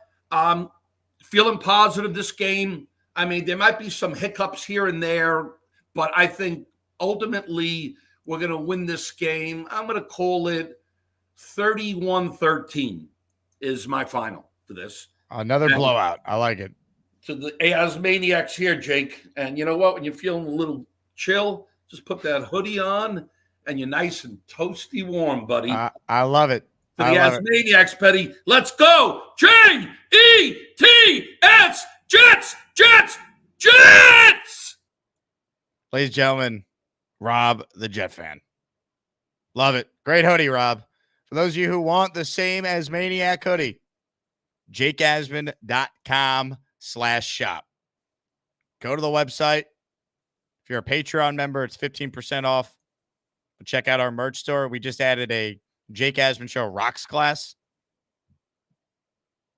Feeling positive this game. I mean, there might be some hiccups here and there, but I think ultimately – we're going to win this game. I'm going to call it 31-13 is my final for this. Another blowout. I like it. To the Asmaniacs here, Jake. And you know what? When you're feeling a little chill, just put that hoodie on and you're nice and toasty warm, buddy. I love it. To the Asmaniacs, Petty. Let's go. J-E-T-S. Jets, Jets, Jets. Ladies and gentlemen, Rob, the Jet fan. Love it. Great hoodie, Rob. For those of you who want the same as Maniac hoodie, jakeasman.com/shop. Go to the website. If you're a Patreon member, it's 15% off. Check out our merch store. We just added a Jake Asman Show Rocks class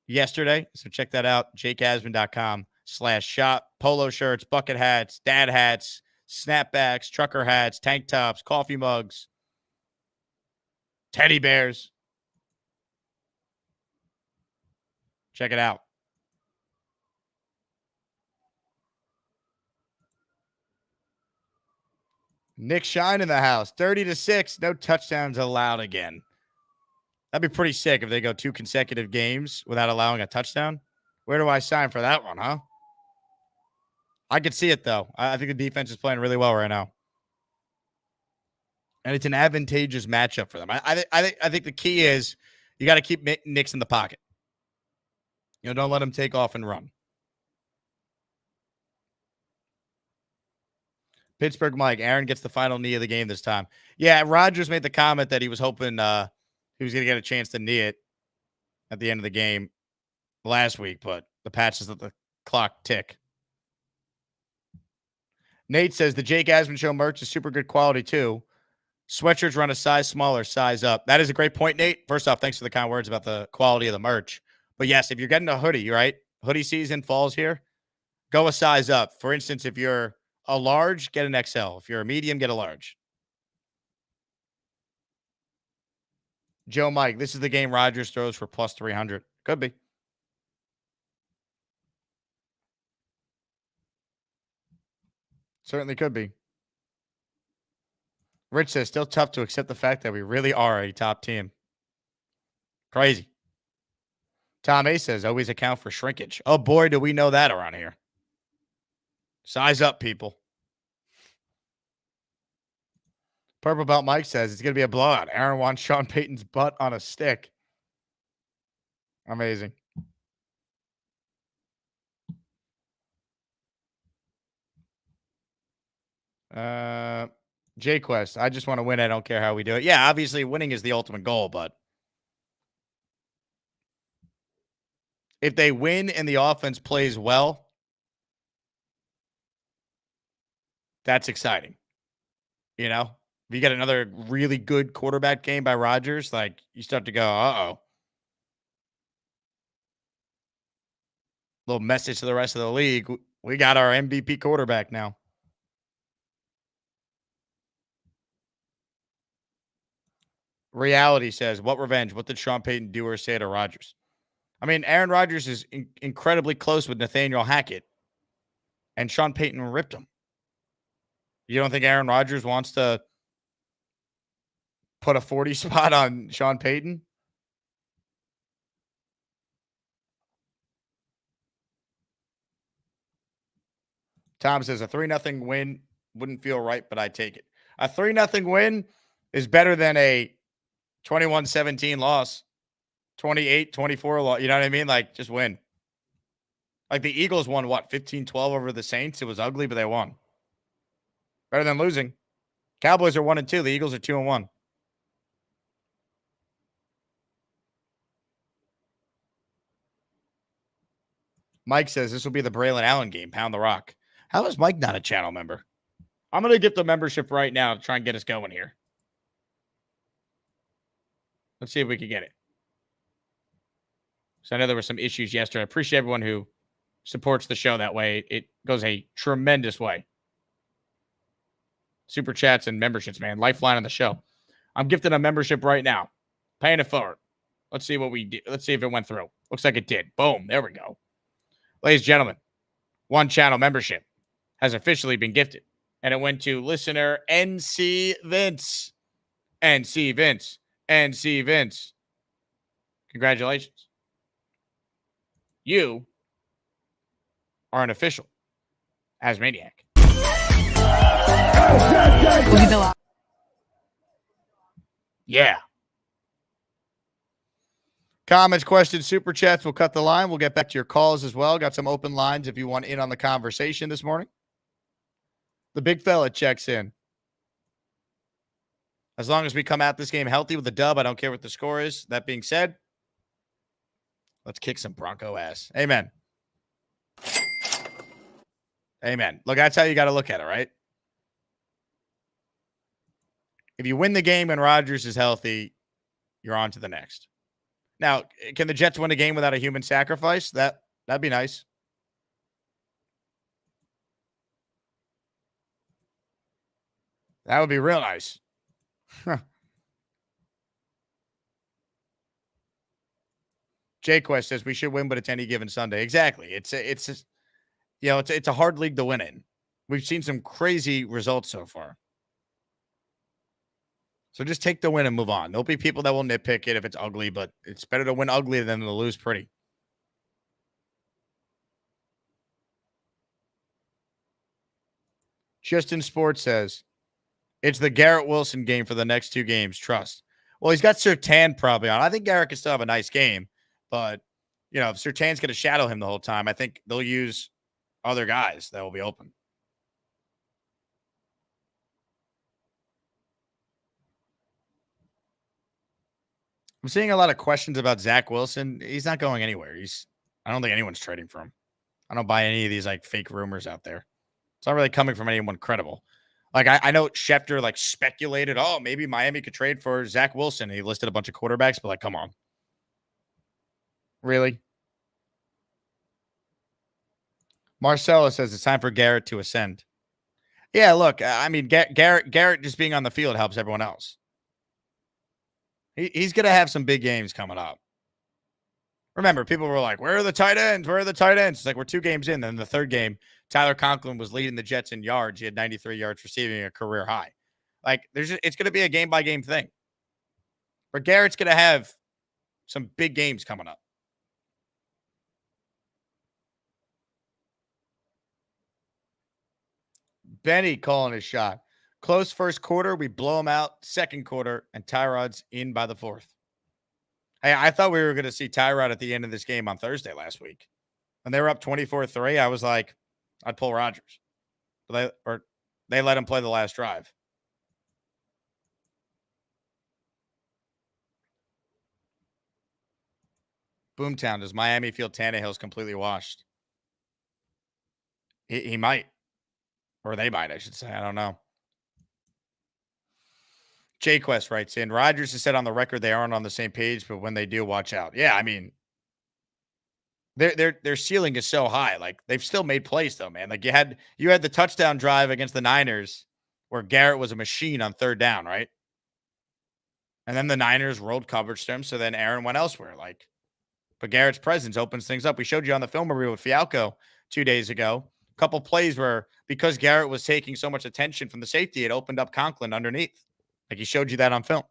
yesterday. So check that out. jakeasman.com/shop. Polo shirts, bucket hats, dad hats, snapbacks, trucker hats, tank tops, coffee mugs, teddy bears. Check it out. Nick Shine in the house. 30-6. No touchdowns allowed again. That'd be pretty sick if they go 2 consecutive games without allowing a touchdown. Where do I sign for that one, huh? I could see it, though. I think the defense is playing really well right now. And it's an advantageous matchup for them. I think the key is you got to keep Nicks in the pocket. Don't let him take off and run. Pittsburgh Mike, Aaron gets the final knee of the game this time. Yeah, Rodgers made the comment that he was hoping he was going to get a chance to knee it at the end of the game last week, but the Pats just let the clock tick. Nate says the Jake Asman Show merch is super good quality too. Sweatshirts run a size smaller, size up. That is a great point, Nate. First off, thanks for the kind words about the quality of the merch. But yes, if you're getting a hoodie, right? Hoodie season falls here. Go a size up. For instance, if you're a large, get an XL. If you're a medium, get a large. Joe Mike, this is the game Rodgers throws for plus 300. Could be. Certainly could be. Rich says, still tough to accept the fact that we really are a top team. Crazy. Tom A says, always account for shrinkage. Oh, boy, do we know that around here. Size up, people. Purple Belt Mike says, it's going to be a blowout. Aaron wants Sean Payton's butt on a stick. Amazing. J-Quest, I just want to win. I don't care how we do it. Yeah, obviously winning is the ultimate goal, but if they win and the offense plays well, that's exciting. You know, if you get another really good quarterback game by Rodgers, like you start to go, uh-oh. Little message to the rest of the league. We got our MVP quarterback now. Reality says, what revenge? What did Sean Payton do or say to Rodgers? I mean, Aaron Rodgers is incredibly close with Nathaniel Hackett, and Sean Payton ripped him. You don't think Aaron Rodgers wants to put a 40 spot on Sean Payton? Tom says a 3-0 win wouldn't feel right, but I'd take it. A 3-0 win is better than a 21-17 loss, 28-24 loss. You know what I mean? Like, just win. Like, the Eagles won, what, 15-12 over the Saints? It was ugly, but they won. Better than losing. Cowboys are 1-2. The Eagles are 2-1. Mike says this will be the Braylon Allen game. Pound the rock. How is Mike not a channel member? I'm going to get the membership right now to try and get us going here. Let's see if we can get it. So I know there were some issues yesterday. I appreciate everyone who supports the show that way. It goes a tremendous way. Super chats and memberships, man. Lifeline on the show. I'm gifting a membership right now. Paying it forward. Let's see what we did. Let's see if it went through. Looks like it did. Boom. There we go. Ladies and gentlemen, one channel membership has officially been gifted. And it went to listener NC Vince. NC Vince. NC Vince. Congratulations. You are an official Asmaniac. Yeah. Comments, questions, super chats. We'll cut the line. We'll get back to your calls as well. Got some open lines if you want in on the conversation this morning. The big fella checks in. As long as we come out this game healthy with a dub, I don't care what the score is. That being said, let's kick some Bronco ass. Amen. Amen. Look, that's how you got to look at it, right? If you win the game and Rodgers is healthy, you're on to the next. Now, can the Jets win a game without a human sacrifice? That'd be nice. That would be real nice. J-Quest says we should win, but it's any given Sunday. Exactly. It's a hard league to win in. We've seen some crazy results so far. So just take the win and move on. There'll be people that will nitpick it if it's ugly, but it's better to win ugly than to lose pretty. Justin Sports says, it's the Garrett Wilson game for the next two games. Trust. Well, he's got Surtain probably on. I think Garrett can still have a nice game, but, if Surtain's going to shadow him the whole time, I think they'll use other guys that will be open. I'm seeing a lot of questions about Zach Wilson. He's not going anywhere. I don't think anyone's trading for him. I don't buy any of these fake rumors out there. It's not really coming from anyone credible. I know Schefter speculated, maybe Miami could trade for Zach Wilson. He listed a bunch of quarterbacks, but come on. Really? Marcelo says it's time for Garrett to ascend. Yeah, look, I mean, Garrett just being on the field helps everyone else. He's going to have some big games coming up. Remember, people were like, where are the tight ends? Where are the tight ends? It's like, we're 2 games in. Then the third game, Tyler Conklin was leading the Jets in yards. He had 93 yards receiving, a career high. It's going to be a game-by-game thing. But Garrett's going to have some big games coming up. Benny calling his shot. Close first quarter, we blow them out. Second quarter, and Tyrod's in by the fourth. Hey, I thought we were going to see Tyrod at the end of this game on Thursday last week. When they were up 24-3, I was like, I'd pull Rodgers. But they let him play the last drive. Boomtown, does Miami feel Tannehill's completely washed? He might. Or they might, I should say. I don't know. J-Quest writes in, Rodgers has said on the record they aren't on the same page, but when they do, watch out. Yeah, I mean, their ceiling is so high. Like, they've still made plays, though, man. Like, you had the touchdown drive against the Niners where Garrett was a machine on third down, right? And then the Niners rolled coverage to him, so then Aaron went elsewhere. Like, but Garrett's presence opens things up. We showed you on the film review with Fialco 2 days ago. A couple plays where, because Garrett was taking so much attention from the safety, it opened up Conklin underneath. Like, he showed you that on film.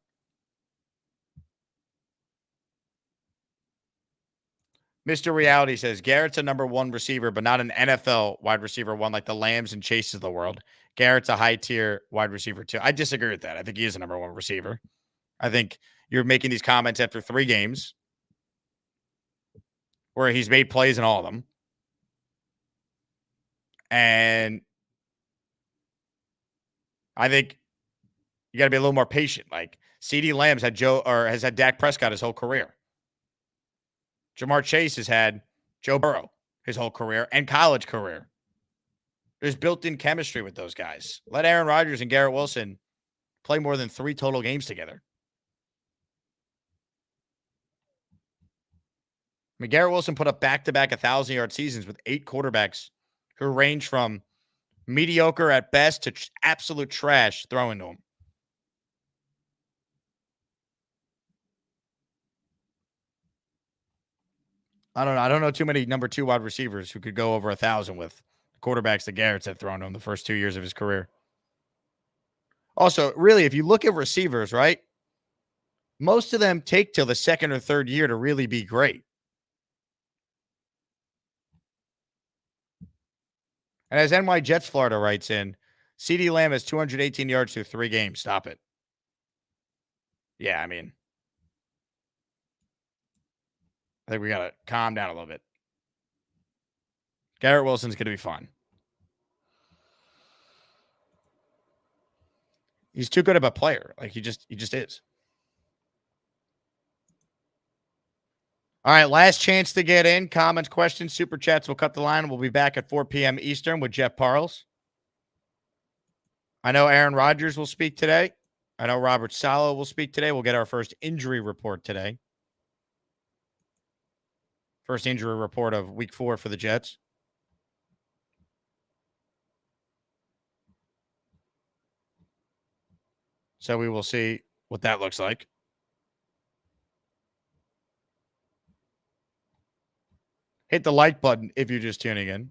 Mr. Reality says, Garrett's a number one receiver, but not an NFL wide receiver one like the Lambs and Chases of the world. Garrett's a high-tier wide receiver, too. I disagree with that. I think he is a number one receiver. I think you're making these comments after 3 games where he's made plays in all of them. And I think you got to be a little more patient. Like, CeeDee Lamb's has had Dak Prescott his whole career. Jamar Chase has had Joe Burrow his whole career and college career. There's built-in chemistry with those guys. Let Aaron Rodgers and Garrett Wilson play more than 3 total games together. I mean, Garrett Wilson put up back-to-back 1,000-yard seasons with 8 quarterbacks who range from mediocre at best to absolute trash throwing to him. I don't know too many number 2 wide receivers who could go over 1,000 with quarterbacks that Garrett's had thrown to him the first 2 years of his career. Also, really, if you look at receivers, right, most of them take till the 2nd or 3rd year to really be great. And as NY Jets Florida writes in, CeeDee Lamb has 218 yards through 3 games. Stop it. Yeah, I mean, I think we got to calm down a little bit. Garrett Wilson's going to be fun. He's too good of a player. Like, he just is. All right, last chance to get in. Comments, questions, super chats. We'll cut the line. We'll be back at 4 p.m. Eastern with Jeff Parles. I know Aaron Rodgers will speak today. I know Robert Saleh will speak today. We'll get our first injury report today. First injury report of week 4 for the Jets. So we will see what that looks like. Hit the like button if you're just tuning in.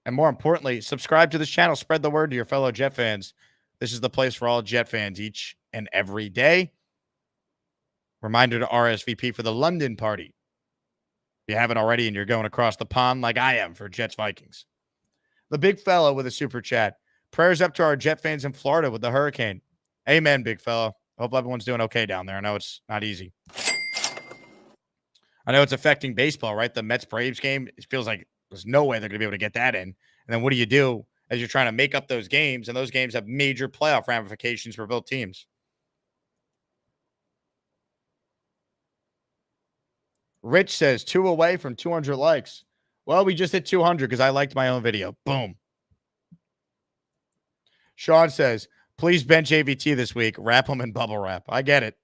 And more importantly, subscribe to this channel. Spread the word to your fellow Jet fans. This is the place for all Jet fans each and every day. Reminder to RSVP for the London party. If you haven't already and you're going across the pond like I am for Jets Vikings. The big fella with a super chat. Prayers up to our Jet fans in Florida with the hurricane. Amen, big fella. Hope everyone's doing okay down there. I know it's not easy. I know it's affecting baseball, right? The Mets-Braves game, it feels like there's no way they're going to be able to get that in. And then what do you do as you're trying to make up those games? And those games have major playoff ramifications for both teams. Rich says 2 away from 200 likes. Well, we just hit 200 because I liked my own video. Boom. Sean says, please bench AVT this week. Wrap him in bubble wrap. I get it.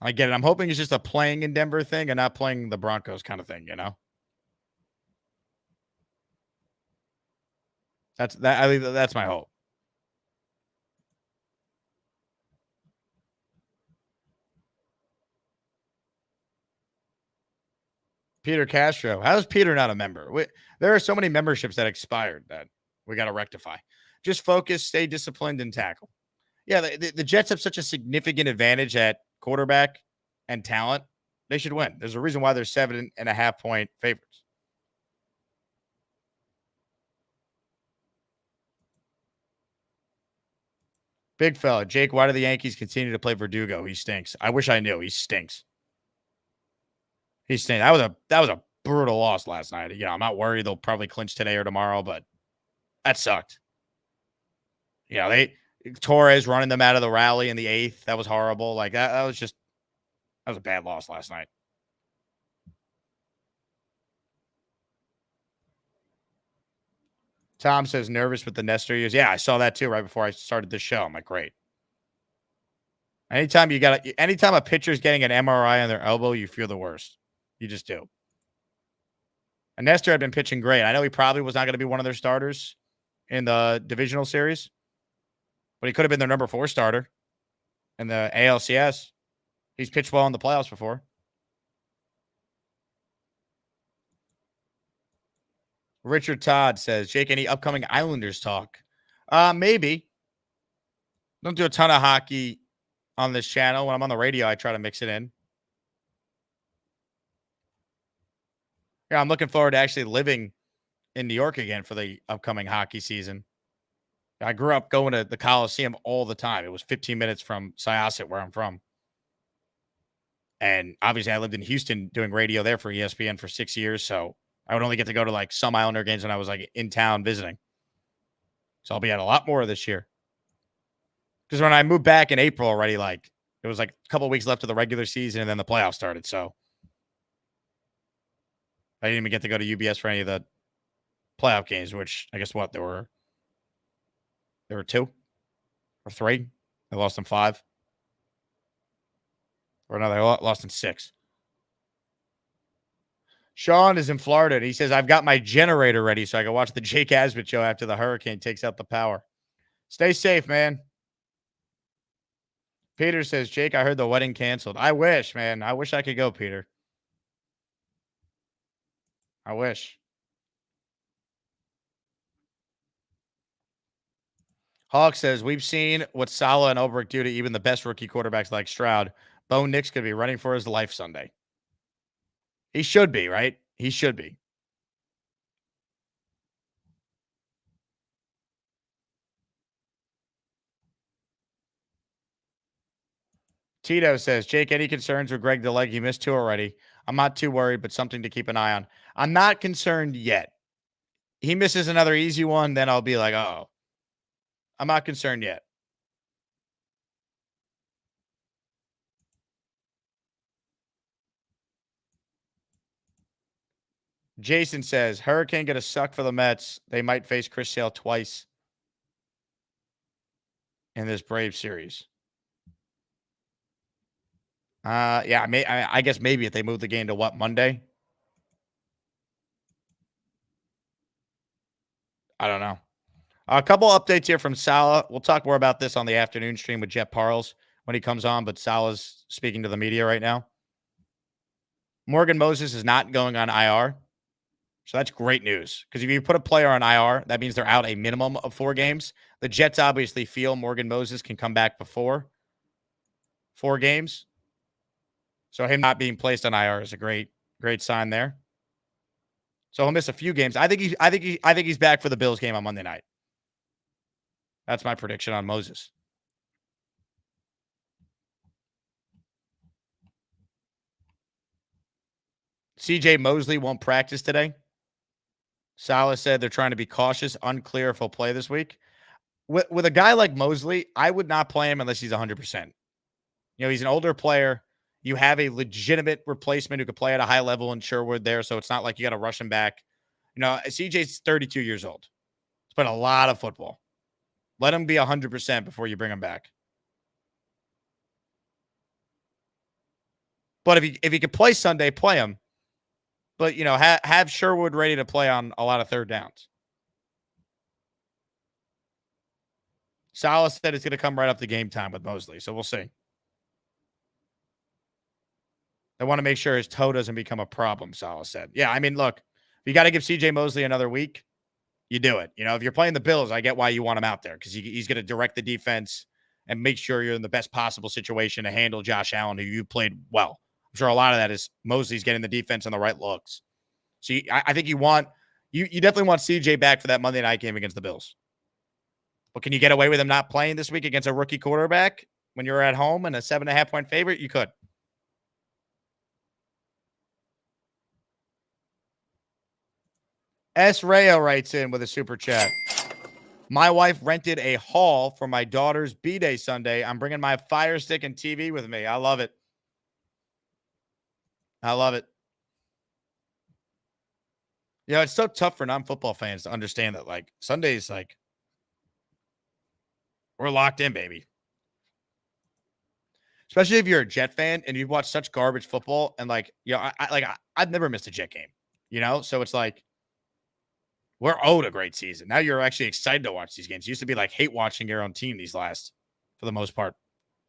I'm hoping it's just a playing in Denver thing and not playing the Broncos kind of thing, you know? That's my hope. Peter Castro. How is Peter not a member? There are so many memberships that expired that we got to rectify. Just focus, stay disciplined, and tackle. Yeah, the Jets have such a significant advantage at quarterback and talent. They should win. There's a reason why they're 7.5-point favorites. Big fella. Jake, why do the Yankees continue to play Verdugo? He stinks. I wish I knew. He stinks. He stinks. That was a brutal loss last night. You know, I'm not worried they'll probably clinch today or tomorrow, but that sucked. You know, Torres running them out of the rally in the 8th. That was horrible. Like that was a bad loss last night. Tom says nervous with the Nestor years. Yeah, I saw that too right before I started the show. I'm like, great. Anytime a pitcher's getting an MRI on their elbow, you feel the worst. You just do. And Nestor had been pitching great. I know he probably was not going to be one of their starters in the divisional series, but he could have been their number 4 starter in the ALCS. He's pitched well in the playoffs before. Richard Todd says, Jake, any upcoming Islanders talk? Maybe. Don't do a ton of hockey on this channel. When I'm on the radio, I try to mix it in. Yeah, I'm looking forward to actually living in New York again for the upcoming hockey season. I grew up going to the Coliseum all the time. It was 15 minutes from Syosset, where I'm from. And obviously, I lived in Houston doing radio there for ESPN for 6 years. So I would only get to go to like some Islander games when I was like in town visiting. So I'll be at a lot more this year. Because when I moved back in April already, like it was like a couple of weeks left of the regular season and then the playoffs started. So I didn't even get to go to UBS for any of the playoff games, which I guess what there were 2 or 3. They lost in 5. Or no, they lost in 6. Sean is in Florida, and he says, I've got my generator ready so I can watch the Jake Asman show after the hurricane takes out the power. Stay safe, man. Peter says, Jake, I heard the wedding canceled. I wish, man. I wish I could go, Peter. I wish. Hawk says, we've seen what Saleh and Ulbrich do to even the best rookie quarterbacks like Stroud. Bo Nix could be running for his life Sunday. He should be, right? He should be. Tito says, Jake, any concerns with Greg DeLeg? He missed 2 already. I'm not too worried, but something to keep an eye on. I'm not concerned yet. He misses another easy one, then I'll be like, oh. I'm not concerned yet. Jason says, Hurricane going to suck for the Mets. They might face Chris Sale twice in this Brave series. Yeah, I guess maybe if they move the game to what, Monday? I don't know. A couple updates here from Saleh. We'll talk more about this on the afternoon stream with Jeff Parles when he comes on, but Saleh's speaking to the media right now. Morgan Moses is not going on IR. So that's great news, because if you put a player on IR, that means they're out a minimum of 4 games. The Jets obviously feel Morgan Moses can come back before 4 games. So him not being placed on IR is a great sign there. So he'll miss a few games. I think he's back for the Bills game on Monday night. That's my prediction on Moses. CJ Mosley won't practice today. Saleh said they're trying to be cautious, unclear if he'll play this week. With a guy like Mosley, I would not play him unless he's 100%. You know, he's an older player. You have a legitimate replacement who could play at a high level in Sherwood there, so it's not like you got to rush him back. You know, CJ's 32 years old. He's played a lot of football. Let him be 100% before you bring him back. But if he could play Sunday, play him. But, you know, have Sherwood ready to play on a lot of third downs. Saleh said it's going to come right up to game time with Mosley, so we'll see. They want to make sure his toe doesn't become a problem, Saleh said. Yeah, I mean, look, if you got to give CJ Mosley another week, you do it. You know, if you're playing the Bills, I get why you want him out there, because he's going to direct the defense and make sure you're in the best possible situation to handle Josh Allen, who you played well. I'm sure a lot of that is Mosley's getting the defense on the right looks. So I think you definitely want CJ back for that Monday night game against the Bills. But can you get away with him not playing this week against a rookie quarterback when you're at home and a 7.5-point favorite? You could. S. Rayo writes in with a super chat. My wife rented a hall for my daughter's B-Day Sunday. I'm bringing my Fire Stick and TV with me. I love it. I love it. Yeah, it's so tough for non-football fans to understand that, like, Sundays, like, we're locked in, baby. Especially if you're a Jet fan and you've watched such garbage football and, like, you know, I've never missed a Jet game, you know? So it's like, we're owed a great season. Now you're actually excited to watch these games. It used to be like hate watching your own team these last, for the most part,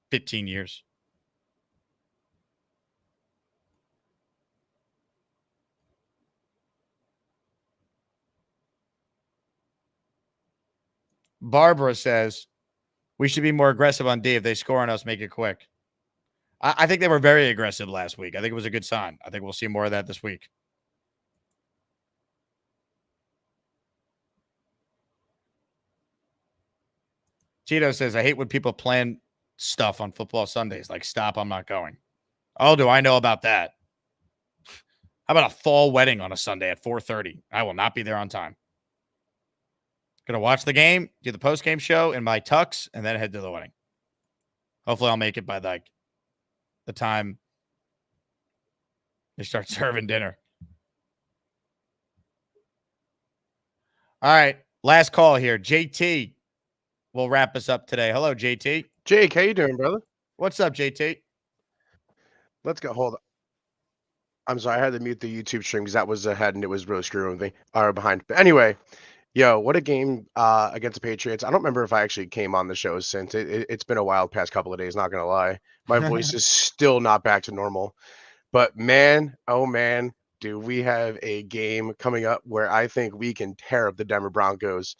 15 years. Barbara says, we should be more aggressive on D. If they score on us, make it quick. I think they were very aggressive last week. I think it was a good sign. I think we'll see more of that this week. Tito says, I hate when people plan stuff on football Sundays. Like, stop, I'm not going. Oh, do I know about that? How about a fall wedding on a Sunday at 4:30? I will not be there on time. Gonna watch the game, do the post-game show in my tux, and then head to the wedding. Hopefully I'll make it by like the time they start serving dinner. All right, last call here. JT will wrap us up today. Hello, JT. Jake, how you doing, brother? What's up, JT? Let's go. Hold on. I'm sorry, I had to mute the YouTube stream because that was ahead and it was really screwing with me. Or behind. But anyway, yo, what a game against the Patriots. I don't remember if I actually came on the show since. It's been a while the past couple of days, not going to lie. My voice is still not back to normal. But man, oh man, do we have a game coming up where I think we can tear up the Denver Broncos.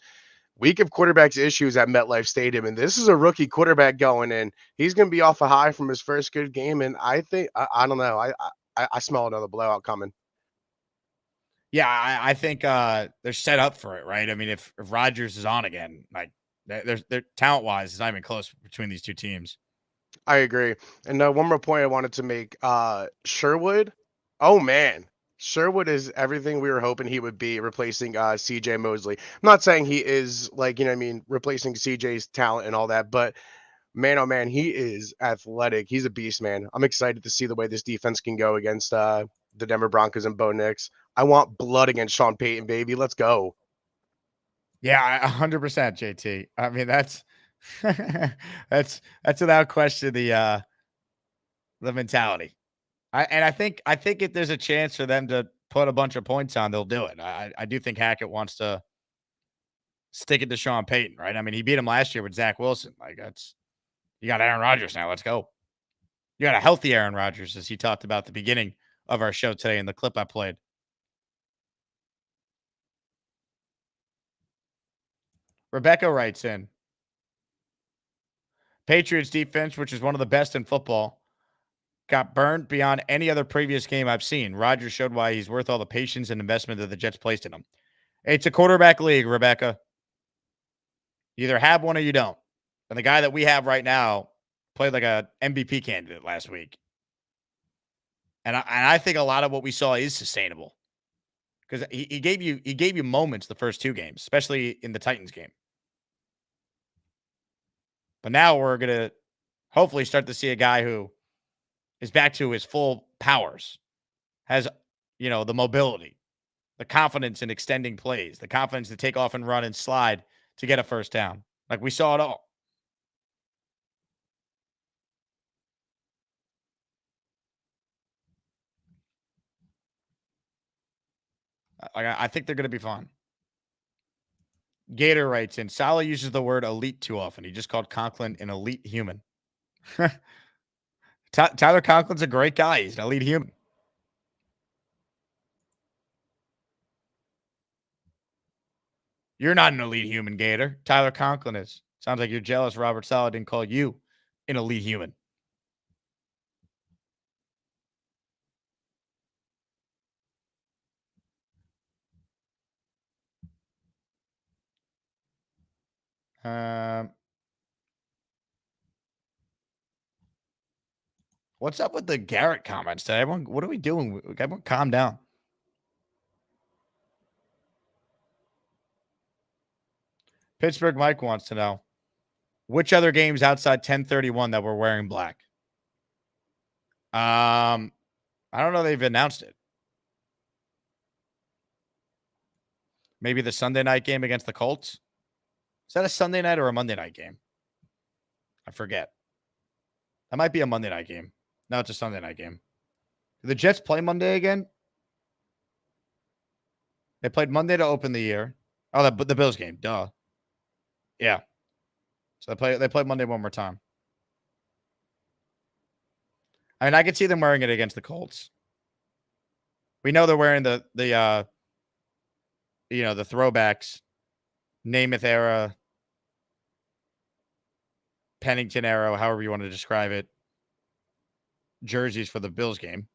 Week of quarterbacks issues at MetLife Stadium, and this is a rookie quarterback going in. He's going to be off a high from his first good game, and I think I don't know. I smell another blowout coming. Yeah, I think they're set up for it, right? I mean, if Rodgers is on again, like they're talent-wise, it's not even close between these two teams. I agree. And one more point I wanted to make. Sherwood, oh man. Sherwood is everything we were hoping he would be, replacing CJ Mosley. I'm not saying he is like, you know what I mean, replacing CJ's talent and all that, but man, oh man, he is athletic. He's a beast, man. I'm excited to see the way this defense can go against the Denver Broncos and Bo Nix. I want blood against Sean Payton, baby. Let's go. Yeah, 100%, JT. I mean, that's that's without question the mentality. I think if there's a chance for them to put a bunch of points on, they'll do it. I do think Hackett wants to stick it to Sean Payton, right? I mean, he beat him last year with Zach Wilson. Like, you got Aaron Rodgers now. Let's go. You got a healthy Aaron Rodgers, as he talked about at the beginning of our show today in the clip I played. Rebecca writes in, Patriots defense, which is one of the best in football, got burned beyond any other previous game I've seen. Rodgers showed why he's worth all the patience and investment that the Jets placed in him. It's a quarterback league, Rebecca. You either have one or you don't. And the guy that we have right now played like a MVP candidate last week. And I think a lot of what we saw is sustainable. Because he gave you moments the first two games, especially in the Titans game. But now we're going to hopefully start to see a guy who is back to his full powers, has, the mobility, the confidence in extending plays, the confidence to take off and run and slide to get a first down. Like, we saw it all. I think they're going to be fine. Gator writes in, Saleh uses the word elite too often. He just called Conklin an elite human. Tyler Conklin's a great guy. He's an elite human. You're not an elite human, Gator. Tyler Conklin is. Sounds like you're jealous Robert Saleh didn't call you an elite human. What's up with the Garrett comments today? Everyone, what are we doing? Everyone calm down. Pittsburgh Mike wants to know which other games outside 1031 that we're wearing black. I don't know. They've announced it. Maybe the Sunday night game against the Colts. Is that a Sunday night or a Monday night game? I forget. That might be a Monday night game. No, it's a Sunday night game. Do the Jets play Monday again? They played Monday to open the year. Oh, the Bills game. Duh. Yeah. So they play Monday one more time. I mean, I could see them wearing it against the Colts. We know they're wearing the throwbacks, Namath era, Pennington era, however you want to describe it, jerseys for the Bills game.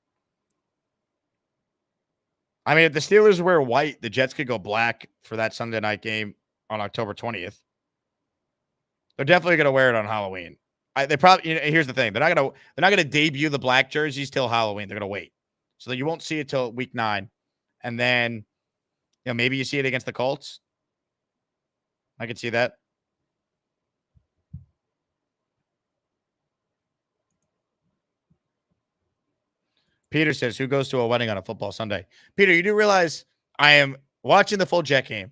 I mean, if the Steelers wear white, the Jets could go black for that Sunday night game on October 20th. They're definitely going to wear it on Halloween. They probably. Here's the thing: they're not going to debut the black jerseys till Halloween. They're going to wait, so that you won't see it till week 9, and then maybe you see it against the Colts. I could see that. Peter says, "Who goes to a wedding on a football Sunday?" Peter, you do realize I am watching the full Jet game,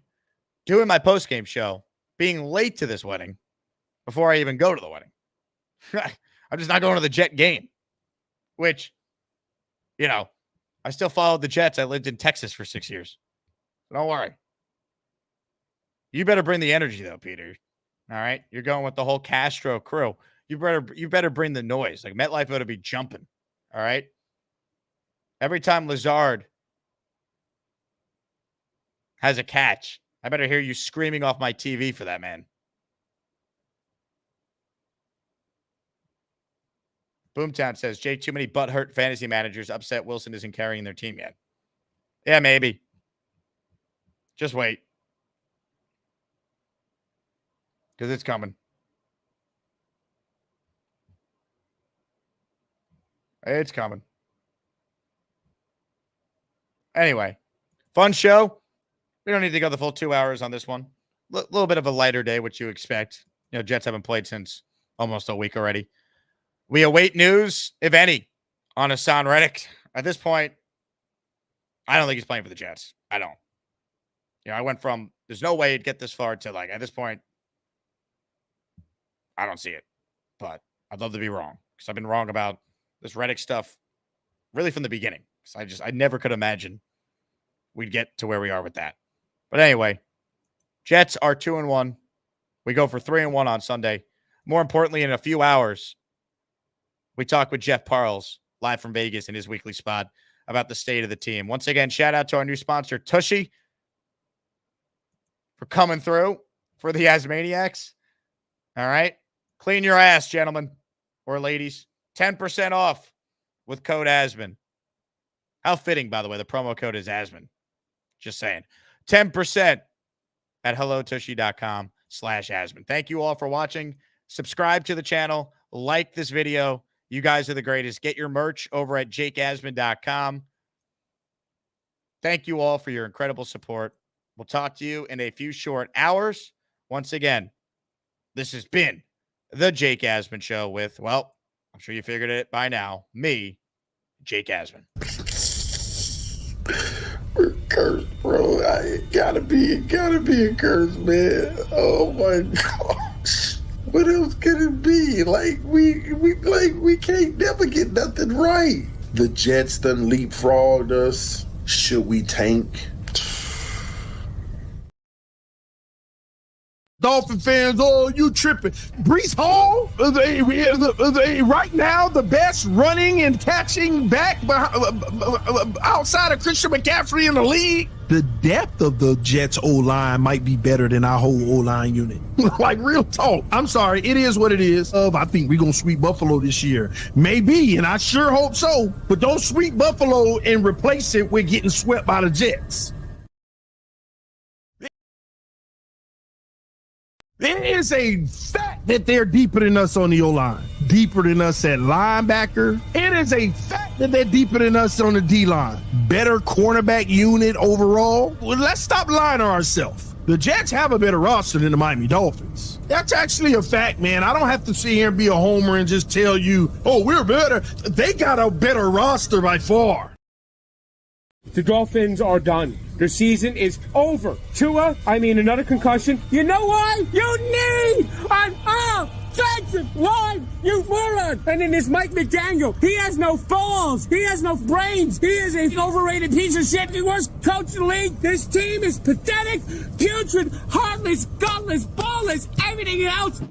doing my post game show, being late to this wedding before I even go to the wedding. I'm just not going to the Jet game, which, I still followed the Jets. I lived in Texas for 6 years. So don't worry. You better bring the energy, though, Peter. All right? You're going with the whole Castro crew. You better bring the noise. Like, MetLife ought to be jumping. All right? Every time Lazard has a catch, I better hear you screaming off my TV for that man. Boomtown says, Jake, too many butthurt fantasy managers upset Wilson isn't carrying their team yet. Yeah, maybe. Just wait. Because it's coming. It's coming. Anyway, fun show. We don't need to go the full 2 hours on this one. A little bit of a lighter day, which you expect. Jets haven't played since almost a week already. We await news, if any, on Hassan Reddick. At this point, I don't think he's playing for the Jets. I don't. I went from there's no way he'd get this far to at this point, I don't see it. But I'd love to be wrong because I've been wrong about this Reddick stuff really from the beginning. Because I never could imagine we'd get to where we are with that. But anyway, Jets are 2-1. We go for 3-1 on Sunday. More importantly, in a few hours, we talk with Jeff Parles live from Vegas in his weekly spot about the state of the team. Once again, shout out to our new sponsor, Tushy, for coming through for the Asmaniacs. All right. Clean your ass, gentlemen or ladies. 10% off with code Asman. How fitting, by the way. The promo code is Asman. Just saying. 10% at hellotushy.com/Asman. Thank you all for watching. Subscribe to the channel. Like this video. You guys are the greatest. Get your merch over at jakeasman.com. Thank you all for your incredible support. We'll talk to you in a few short hours. Once again, this has been the Jake Asman Show with, well, I'm sure you figured it by now, me, Jake Asman. We're cursed, bro. It gotta be a curse, man. Oh my gosh. What else could it be? We can't never get nothing right. The Jets done leapfrogged us. Should we tank? Dolphin fans, oh, you tripping. Breece Hall, they right now the best running and catching back outside of Christian McCaffrey in the league. The depth of the Jets O-line might be better than our whole O-line unit. Like, real talk. I'm sorry, it is what it is. I think we're going to sweep Buffalo this year. Maybe, and I sure hope so. But don't sweep Buffalo and replace it with getting swept by the Jets. It is a fact that they're deeper than us on the O-line, deeper than us at linebacker. It is a fact that they're deeper than us on the D-line. Better cornerback unit overall. Well, let's stop lying to ourselves. The Jets have a better roster than the Miami Dolphins. That's actually a fact, man. I don't have to sit here and be a homer and just tell you, oh, we're better. They got a better roster by far. The Dolphins are done. Their season is over. Tua, another concussion. You know why? You need an offensive line, you moron! And then there's Mike McDaniel. He has no balls. He has no brains. He is an overrated piece of shit. The worst coach in the league. This team is pathetic, putrid, heartless, gutless, ballless, everything else.